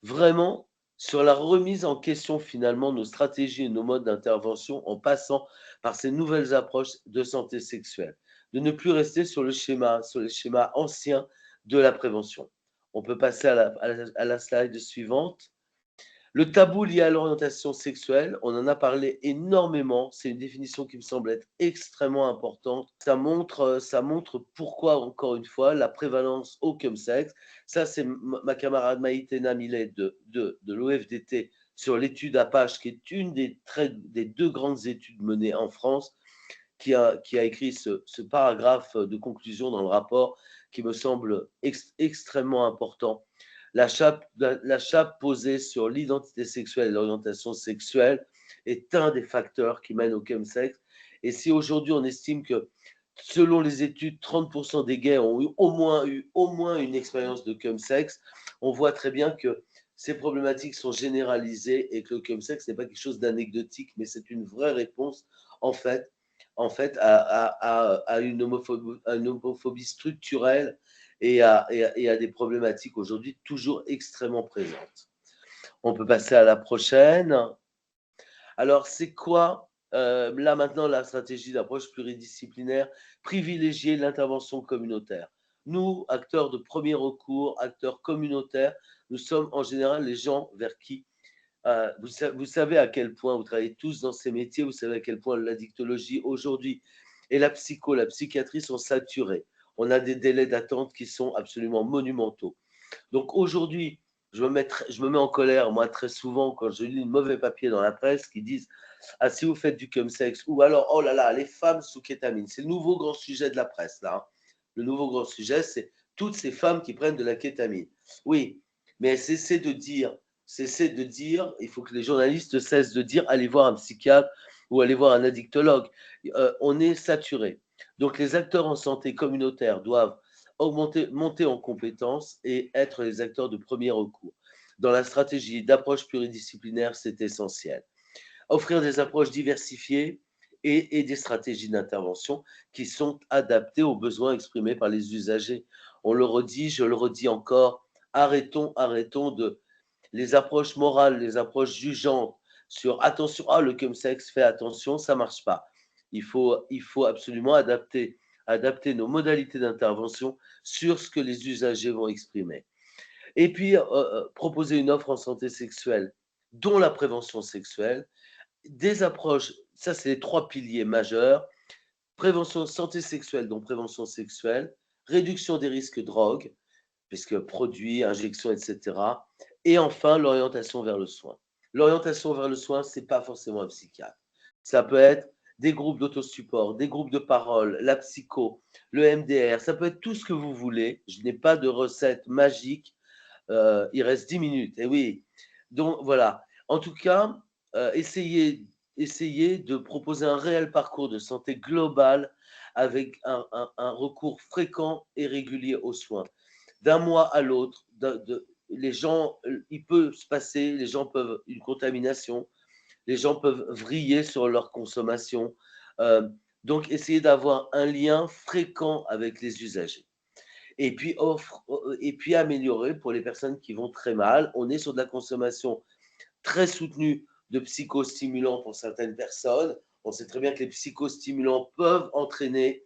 vraiment sur la remise en question finalement de nos stratégies et nos modes d'intervention en passant par ces nouvelles approches de santé sexuelle, de ne plus rester sur les schémas anciens de la prévention. On peut passer à la slide suivante. Le tabou lié à l'orientation sexuelle, on en a parlé énormément. C'est une définition qui me semble être extrêmement importante. Ça montre pourquoi, encore une fois, la prévalence au chemsex. Ça, c'est ma camarade Maïtena Millet de l'OFDT sur l'étude Apache, qui est une des deux grandes études menées en France, qui a écrit ce paragraphe de conclusion dans le rapport qui me semble extrêmement important. La chape posée sur l'identité sexuelle et l'orientation sexuelle est un des facteurs qui mènent au chemsex. Et si aujourd'hui on estime que, selon les études, 30% des gays ont eu au moins une expérience de chemsex, on voit très bien que ces problématiques sont généralisées et que le chemsex n'est pas quelque chose d'anecdotique, mais c'est une vraie réponse, en fait, en fait, à une homophobie structurelle et à des problématiques aujourd'hui toujours extrêmement présentes. On peut passer à la prochaine. Alors, c'est quoi là maintenant la stratégie d'approche pluridisciplinaire? Privilégier l'intervention communautaire. Nous, acteurs de premier recours, acteurs communautaires, nous sommes en général les gens vers qui vous savez à quel point, vous travaillez tous dans ces métiers, vous savez à quel point l'addictologie aujourd'hui et la psychiatrie sont saturées. On a des délais d'attente qui sont absolument monumentaux. Donc aujourd'hui, je me mets en colère, moi, très souvent, quand je lis de mauvais papiers dans la presse qui disent ah, si vous faites du chemsex, ou alors, oh là là, les femmes sous kétamine. C'est le nouveau grand sujet de la presse, là. Hein. Le nouveau grand sujet, c'est toutes ces femmes qui prennent de la kétamine. Oui, mais cessez de dire, il faut que les journalistes cessent de dire, allez voir un psychiatre ou allez voir un addictologue. On est saturé. Donc, les acteurs en santé communautaire doivent monter en compétences et être les acteurs de premier recours. Dans la stratégie d'approche pluridisciplinaire, c'est essentiel. Offrir des approches diversifiées et des stratégies d'intervention qui sont adaptées aux besoins exprimés par les usagers. On le redit, je le redis encore, arrêtons de les approches morales, les approches jugeantes sur attention, le chemsex, fais attention, ça ne marche pas. Il faut absolument adapter nos modalités d'intervention sur ce que les usagers vont exprimer. Et puis, proposer une offre en santé sexuelle, dont la prévention sexuelle, des approches, ça c'est les 3 piliers majeurs, prévention santé sexuelle, dont prévention sexuelle, réduction des risques drogue, puisque produits, injections, etc. Et enfin, l'orientation vers le soin. L'orientation vers le soin, ce n'est pas forcément un psychiatre. Ça peut être des groupes d'autosupport, des groupes de parole, la psycho, le MDR, ça peut être tout ce que vous voulez. Je n'ai pas de recette magique. Il reste 10 minutes. Et oui. Donc voilà. En tout cas, essayez de proposer un réel parcours de santé global avec un recours fréquent et régulier aux soins. D'un mois à l'autre, les gens, il peut se passer, les gens peuvent, une contamination, les gens peuvent vriller sur leur consommation. Donc, essayez d'avoir un lien fréquent avec les usagers. Et puis améliorer pour les personnes qui vont très mal. On est sur de la consommation très soutenue de psychostimulants pour certaines personnes. On sait très bien que les psychostimulants peuvent entraîner,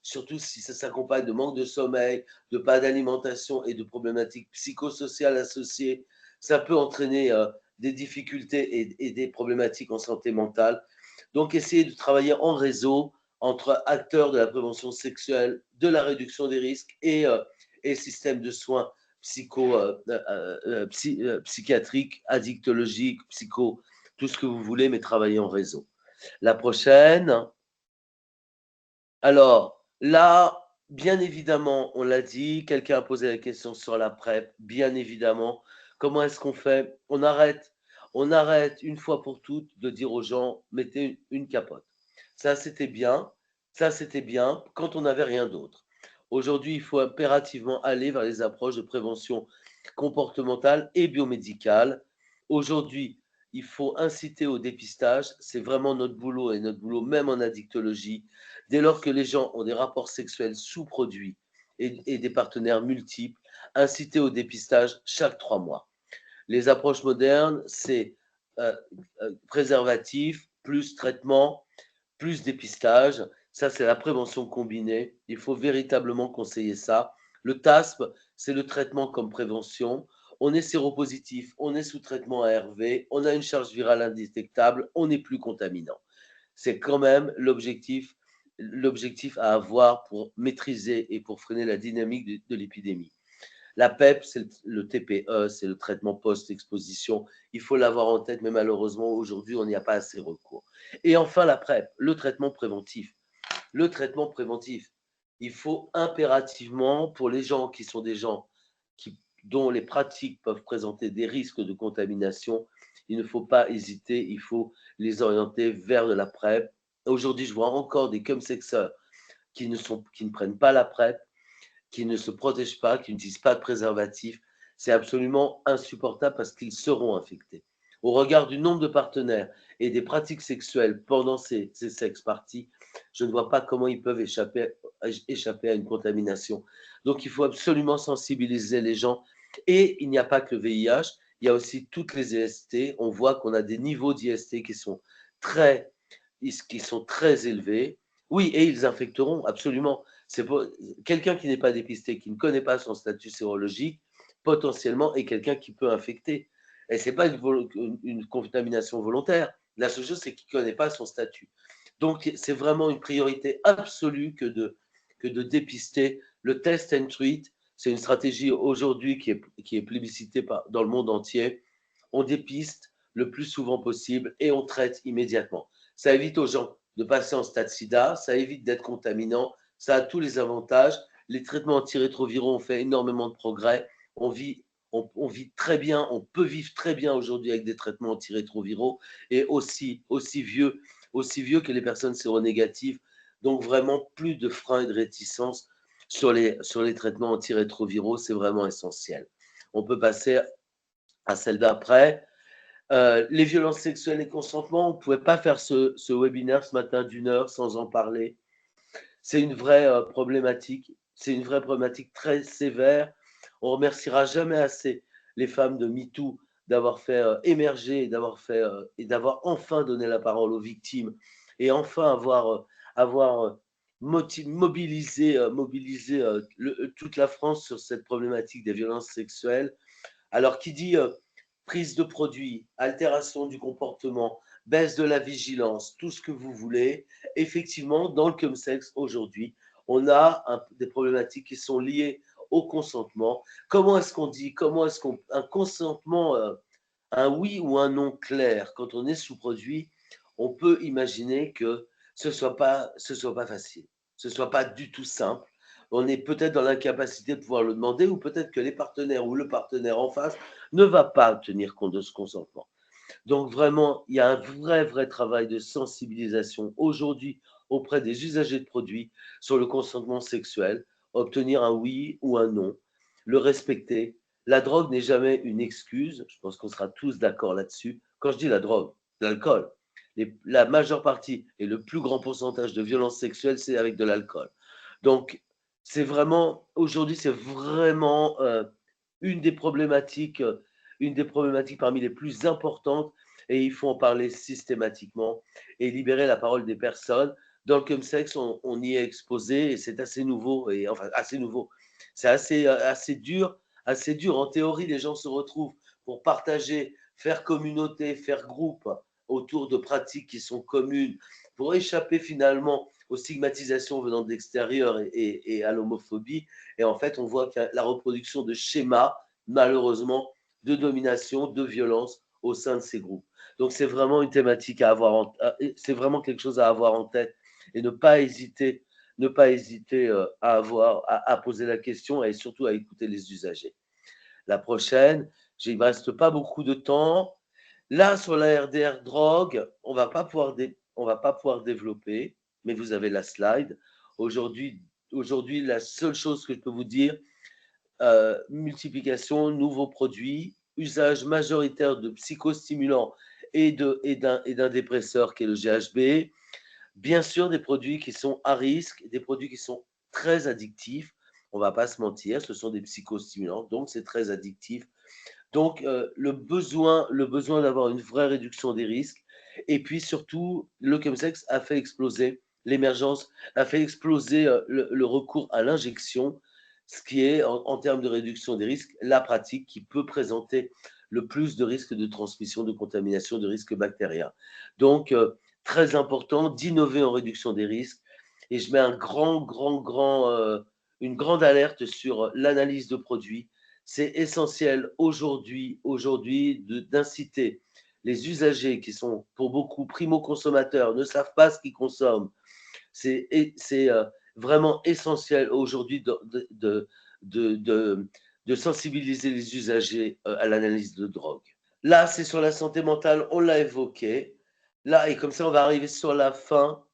surtout si ça s'accompagne de manque de sommeil, de pas d'alimentation et de problématiques psychosociales associées, ça peut entraîner des difficultés et des problématiques en santé mentale. Donc, essayez de travailler en réseau entre acteurs de la prévention sexuelle, de la réduction des risques et système de soins psychiatriques, addictologiques, tout ce que vous voulez, mais travailler en réseau. La prochaine. Alors, là, bien évidemment, on l'a dit, quelqu'un a posé la question sur la PrEP, bien évidemment. Comment est-ce qu'on fait? On arrête une fois pour toutes de dire aux gens, mettez une capote. Ça, c'était bien. Quand on n'avait rien d'autre. Aujourd'hui, il faut impérativement aller vers les approches de prévention comportementale et biomédicale. Aujourd'hui, il faut inciter au dépistage. C'est vraiment notre boulot et notre boulot même en addictologie. Dès lors que les gens ont des rapports sexuels sous-produits et des partenaires multiples, inciter au dépistage chaque 3 mois. Les approches modernes, c'est préservatif, plus traitement, plus dépistage. Ça, c'est la prévention combinée. Il faut véritablement conseiller ça. Le TASP, c'est le traitement comme prévention. On est séropositif, on est sous traitement ARV, on a une charge virale indétectable, on n'est plus contaminant. C'est quand même l'objectif à avoir pour maîtriser et pour freiner la dynamique de l'épidémie. La PEP, c'est le TPE, c'est le traitement post-exposition. Il faut l'avoir en tête, mais malheureusement, aujourd'hui, on n'y a pas assez recours. Et enfin, la PrEP, le traitement préventif. Le traitement préventif. Il faut impérativement, pour les gens qui sont des gens dont les pratiques peuvent présenter des risques de contamination, il ne faut pas hésiter, il faut les orienter vers de la PrEP. Aujourd'hui, je vois encore des chemsexeurs qui ne prennent pas la PrEP, qui ne se protègent pas, qui n'utilisent pas de préservatif. C'est absolument insupportable parce qu'ils seront infectés. Au regard du nombre de partenaires et des pratiques sexuelles pendant ces sex parties, je ne vois pas comment ils peuvent échapper à une contamination. Donc, il faut absolument sensibiliser les gens. Et il n'y a pas que le VIH, il y a aussi toutes les IST. On voit qu'on a des niveaux d'IST très, qui sont très élevés. Oui, et ils infecteront, absolument. C'est quelqu'un qui n'est pas dépisté, qui ne connaît pas son statut sérologique, potentiellement est quelqu'un qui peut infecter. Et ce n'est pas une contamination volontaire. La seule chose, c'est qu'il ne connaît pas son statut. Donc, c'est vraiment une priorité absolue que de dépister. Le test and treat, c'est une stratégie aujourd'hui qui est plébiscitée dans le monde entier. On dépiste le plus souvent possible et on traite immédiatement. Ça évite aux gens de passer en stade sida, ça évite d'être contaminant, ça a tous les avantages. Les traitements antirétroviraux ont fait énormément de progrès. On vit très bien, on peut vivre très bien aujourd'hui avec des traitements antirétroviraux et aussi vieux que les personnes séronégatives. Donc vraiment plus de freins et de réticences sur les traitements antirétroviraux, c'est vraiment essentiel. On peut passer à celle d'après. Les violences sexuelles et consentement, on ne pouvait pas faire ce webinaire ce matin d'une heure sans en parler. C'est une vraie problématique. C'est une vraie problématique très sévère. On ne remerciera jamais assez les femmes de MeToo d'avoir fait émerger et d'avoir enfin donné la parole aux victimes et enfin avoir mobilisé toute la France sur cette problématique des violences sexuelles. Alors, qui dit prise de produits, altération du comportement, baisse de la vigilance, tout ce que vous voulez, effectivement, dans le chemsex aujourd'hui, on a des problématiques qui sont liées au consentement. Comment est-ce un consentement, un oui ou un non clair, quand on est sous produit, on peut imaginer que ce soit pas facile, ce soit pas du tout simple. On est peut-être dans l'incapacité de pouvoir le demander, ou peut-être que les partenaires ou le partenaire en face ne va pas tenir compte de ce consentement. Donc vraiment, il y a un vrai travail de sensibilisation aujourd'hui auprès des usagers de produits sur le consentement sexuel, obtenir un oui ou un non, le respecter. La drogue n'est jamais une excuse, je pense qu'on sera tous d'accord là-dessus. Quand je dis la drogue, l'alcool, la majeure partie et le plus grand pourcentage de violences sexuelles, c'est avec de l'alcool. Donc, aujourd'hui, c'est vraiment une des problématiques parmi les plus importantes, et il faut en parler systématiquement et libérer la parole des personnes. Dans le chemsex, on y est exposé et c'est assez nouveau, c'est assez dur. En théorie, les gens se retrouvent pour partager, faire communauté, faire groupe autour de pratiques qui sont communes, pour échapper finalement aux stigmatisations venant de l'extérieur et à l'homophobie. Et en fait, on voit qu'il y a la reproduction de schémas, malheureusement, de domination, de violence au sein de ces groupes. Donc, c'est vraiment une thématique c'est vraiment quelque chose à avoir en tête et ne pas hésiter à poser la question et surtout à écouter les usagers. La prochaine, il ne me reste pas beaucoup de temps. Là, sur la RDR drogue, on ne va pas pouvoir développer, mais vous avez la slide. Aujourd'hui, la seule chose que je peux vous dire, multiplication, nouveaux produits, usage majoritaire de psychostimulants et d'un dépresseur qui est le GHB. Bien sûr, des produits qui sont à risque, des produits qui sont très addictifs. On ne va pas se mentir, ce sont des psychostimulants, donc c'est très addictif. Donc, le besoin d'avoir une vraie réduction des risques. Et puis surtout, le chemsex a fait exploser le recours à l'injection, ce qui est, en termes de réduction des risques, la pratique qui peut présenter le plus de risques de transmission, de contamination, de risques bactériens. Donc, très important d'innover en réduction des risques. Et je mets une grande alerte sur l'analyse de produits. C'est essentiel aujourd'hui d'inciter les usagers qui sont pour beaucoup primo-consommateurs, ne savent pas ce qu'ils consomment. C'est vraiment essentiel aujourd'hui de sensibiliser les usagers à l'analyse de drogue. Là, c'est sur la santé mentale, on l'a évoqué. Là, et comme ça, on va arriver sur la fin.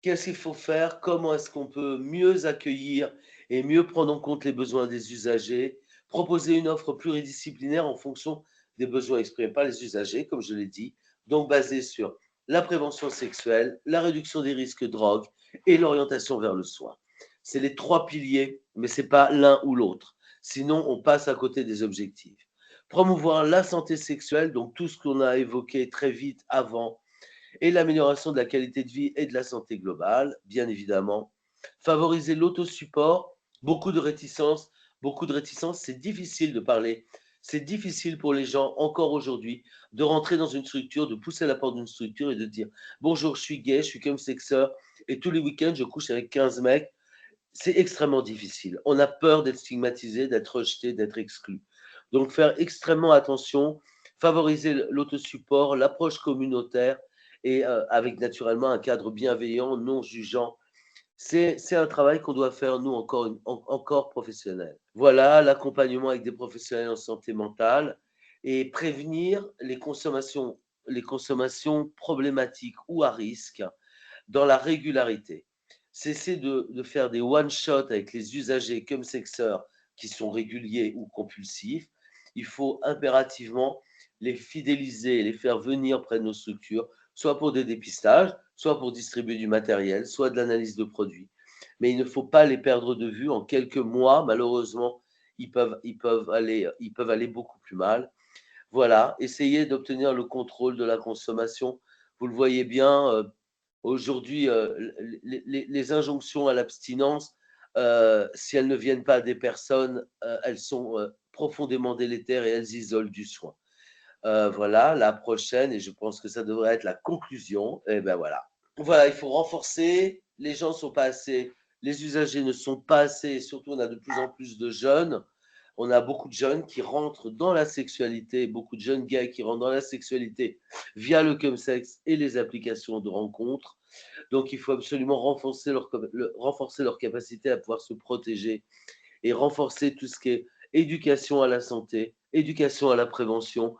Qu'est-ce qu'il faut faire? Comment est-ce qu'on peut mieux accueillir et mieux prendre en compte les besoins des usagers? Proposer une offre pluridisciplinaire en fonction des besoins exprimés par les usagers, comme je l'ai dit, donc basé sur la prévention sexuelle, la réduction des risques de drogue et l'orientation vers le soin. C'est les 3 piliers, mais ce n'est pas l'un ou l'autre. Sinon, on passe à côté des objectifs. Promouvoir la santé sexuelle, donc tout ce qu'on a évoqué très vite avant, et l'amélioration de la qualité de vie et de la santé globale, bien évidemment. Favoriser l'autosupport, beaucoup de réticences, c'est difficile de parler. C'est difficile pour les gens, encore aujourd'hui, de rentrer dans une structure, de pousser la porte d'une structure et de dire « Bonjour, je suis gay, je suis comme sexeur, et tous les week-ends, je couche avec 15 mecs. » C'est extrêmement difficile. On a peur d'être stigmatisé, d'être rejeté, d'être exclu. Donc, faire extrêmement attention, favoriser l'autosupport, l'approche communautaire et avec naturellement un cadre bienveillant, non jugeant. C'est un travail qu'on doit faire, nous, encore professionnel. Voilà, l'accompagnement avec des professionnels en santé mentale et prévenir les consommations problématiques ou à risque dans la régularité. Cesser de faire des one-shots avec les usagers comme sexeurs qui sont réguliers ou compulsifs. Il faut impérativement les fidéliser, les faire venir près de nos structures, soit pour des dépistages, soit pour distribuer du matériel, soit de l'analyse de produits. Mais il ne faut pas les perdre de vue. En quelques mois, malheureusement, ils peuvent aller beaucoup plus mal. Voilà, essayez d'obtenir le contrôle de la consommation. Vous le voyez bien, aujourd'hui, les injonctions à l'abstinence, si elles ne viennent pas des personnes, elles sont profondément délétères et elles isolent du soin. Voilà, la prochaine, et je pense que ça devrait être la conclusion, et ben voilà. Voilà, il faut renforcer, les gens sont pas assez, les usagers ne sont pas assez, et surtout on a de plus en plus de jeunes, on a beaucoup de jeunes qui rentrent dans la sexualité, beaucoup de jeunes gays qui rentrent dans la sexualité via le chemsex et les applications de rencontres. Donc il faut absolument renforcer leur capacité à pouvoir se protéger et renforcer tout ce qui est éducation à la santé, éducation à la prévention.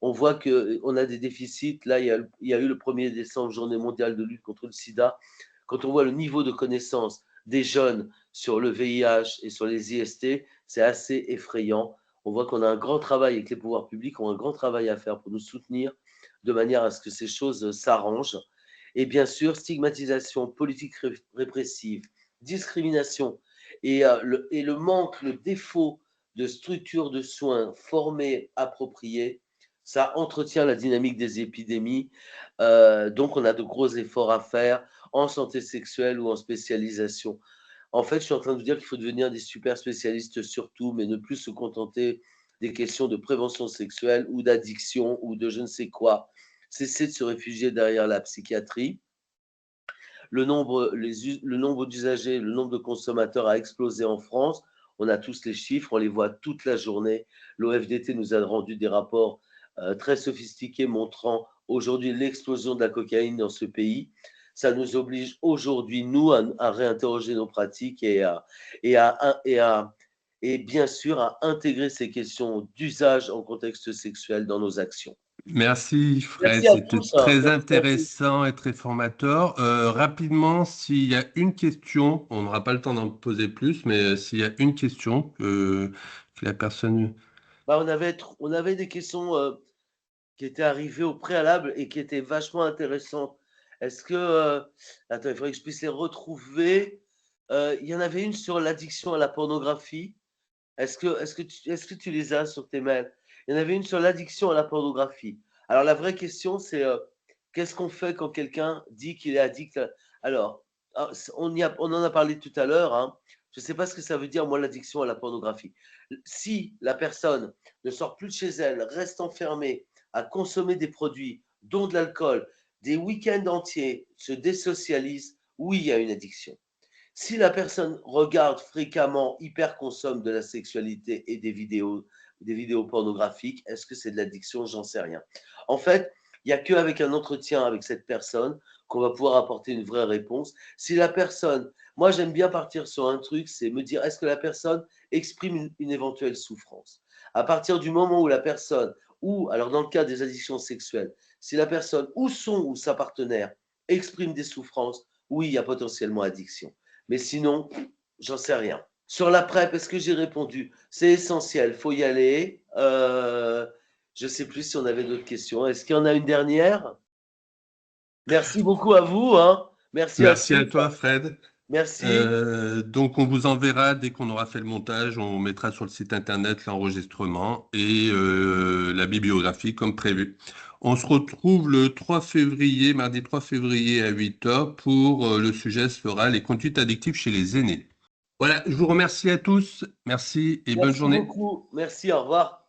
On voit qu'on a des déficits. Là, il y a eu le 1er décembre, journée mondiale de lutte contre le sida. Quand on voit le niveau de connaissance des jeunes sur le VIH et sur les IST, c'est assez effrayant. On voit qu'on a un grand travail et que les pouvoirs publics ont un grand travail à faire pour nous soutenir de manière à ce que ces choses s'arrangent. Et bien sûr, stigmatisation, politique répressive, discrimination et le manque, le défaut de structures de soins formées, appropriées, ça entretient la dynamique des épidémies. Donc, on a de gros efforts à faire en santé sexuelle ou en spécialisation. En fait, je suis en train de vous dire qu'il faut devenir des super spécialistes sur tout, mais ne plus se contenter des questions de prévention sexuelle ou d'addiction ou de je ne sais quoi. Cesser de se réfugier derrière la psychiatrie. Le nombre d'usagers, le nombre de consommateurs a explosé en France. On a tous les chiffres, on les voit toute la journée. L'OFDT nous a rendu des rapports très sophistiqués montrant aujourd'hui l'explosion de la cocaïne dans ce pays. Ça nous oblige aujourd'hui, nous, à réinterroger nos pratiques et bien sûr à intégrer ces questions d'usage en contexte sexuel dans nos actions. Merci Fred, Merci à c'était tous. très Merci à tous. intéressant et très formateur. Rapidement, s'il y a une question, on n'aura pas le temps d'en poser plus, mais s'il y a une question que la personne... Bah, on avait des questions qui étaient arrivées au préalable et qui étaient vachement intéressantes. Est-ce que... attends, il faudrait que je puisse les retrouver. Il y en avait une sur l'addiction à la pornographie. Est-ce que tu les as sur tes mails? Il y en avait une sur l'addiction à la pornographie. Alors, la vraie question, c'est qu'est-ce qu'on fait quand quelqu'un dit qu'il est addict Alors, on en a parlé tout à l'heure. Hein. Je ne sais pas ce que ça veut dire, moi, l'addiction à la pornographie. Si la personne ne sort plus de chez elle, reste enfermée à consommer des produits, dont de l'alcool, des week-ends entiers, se désocialise, oui, il y a une addiction. Si la personne regarde fréquemment, hyper consomme de la sexualité et des vidéos pornographiques, est-ce que c'est de l'addiction? J'en sais rien. En fait, il n'y a qu'avec un entretien avec cette personne qu'on va pouvoir apporter une vraie réponse. Si la personne, moi j'aime bien partir sur un truc, c'est me dire est-ce que la personne exprime une éventuelle souffrance? À partir du moment où la personne, ou alors dans le cas des addictions sexuelles, si la personne ou son ou sa partenaire exprime des souffrances, oui, il y a potentiellement addiction. Mais sinon, j'en sais rien. Sur la PrEP, est-ce que j'ai répondu? C'est essentiel, il faut y aller. Je ne sais plus si on avait d'autres questions. Est-ce qu'il y en a une dernière? Merci beaucoup à vous. Hein. Merci à Merci tous. à toi, Fred. Merci. Donc, on vous enverra dès qu'on aura fait le montage, on mettra sur le site internet l'enregistrement et la bibliographie comme prévu. On se retrouve le 3 février, mardi 3 février à 8h pour le sujet sera les conduites addictives chez les aînés. Voilà, je vous remercie à tous. Merci et bonne Merci journée. beaucoup. Merci. Au revoir.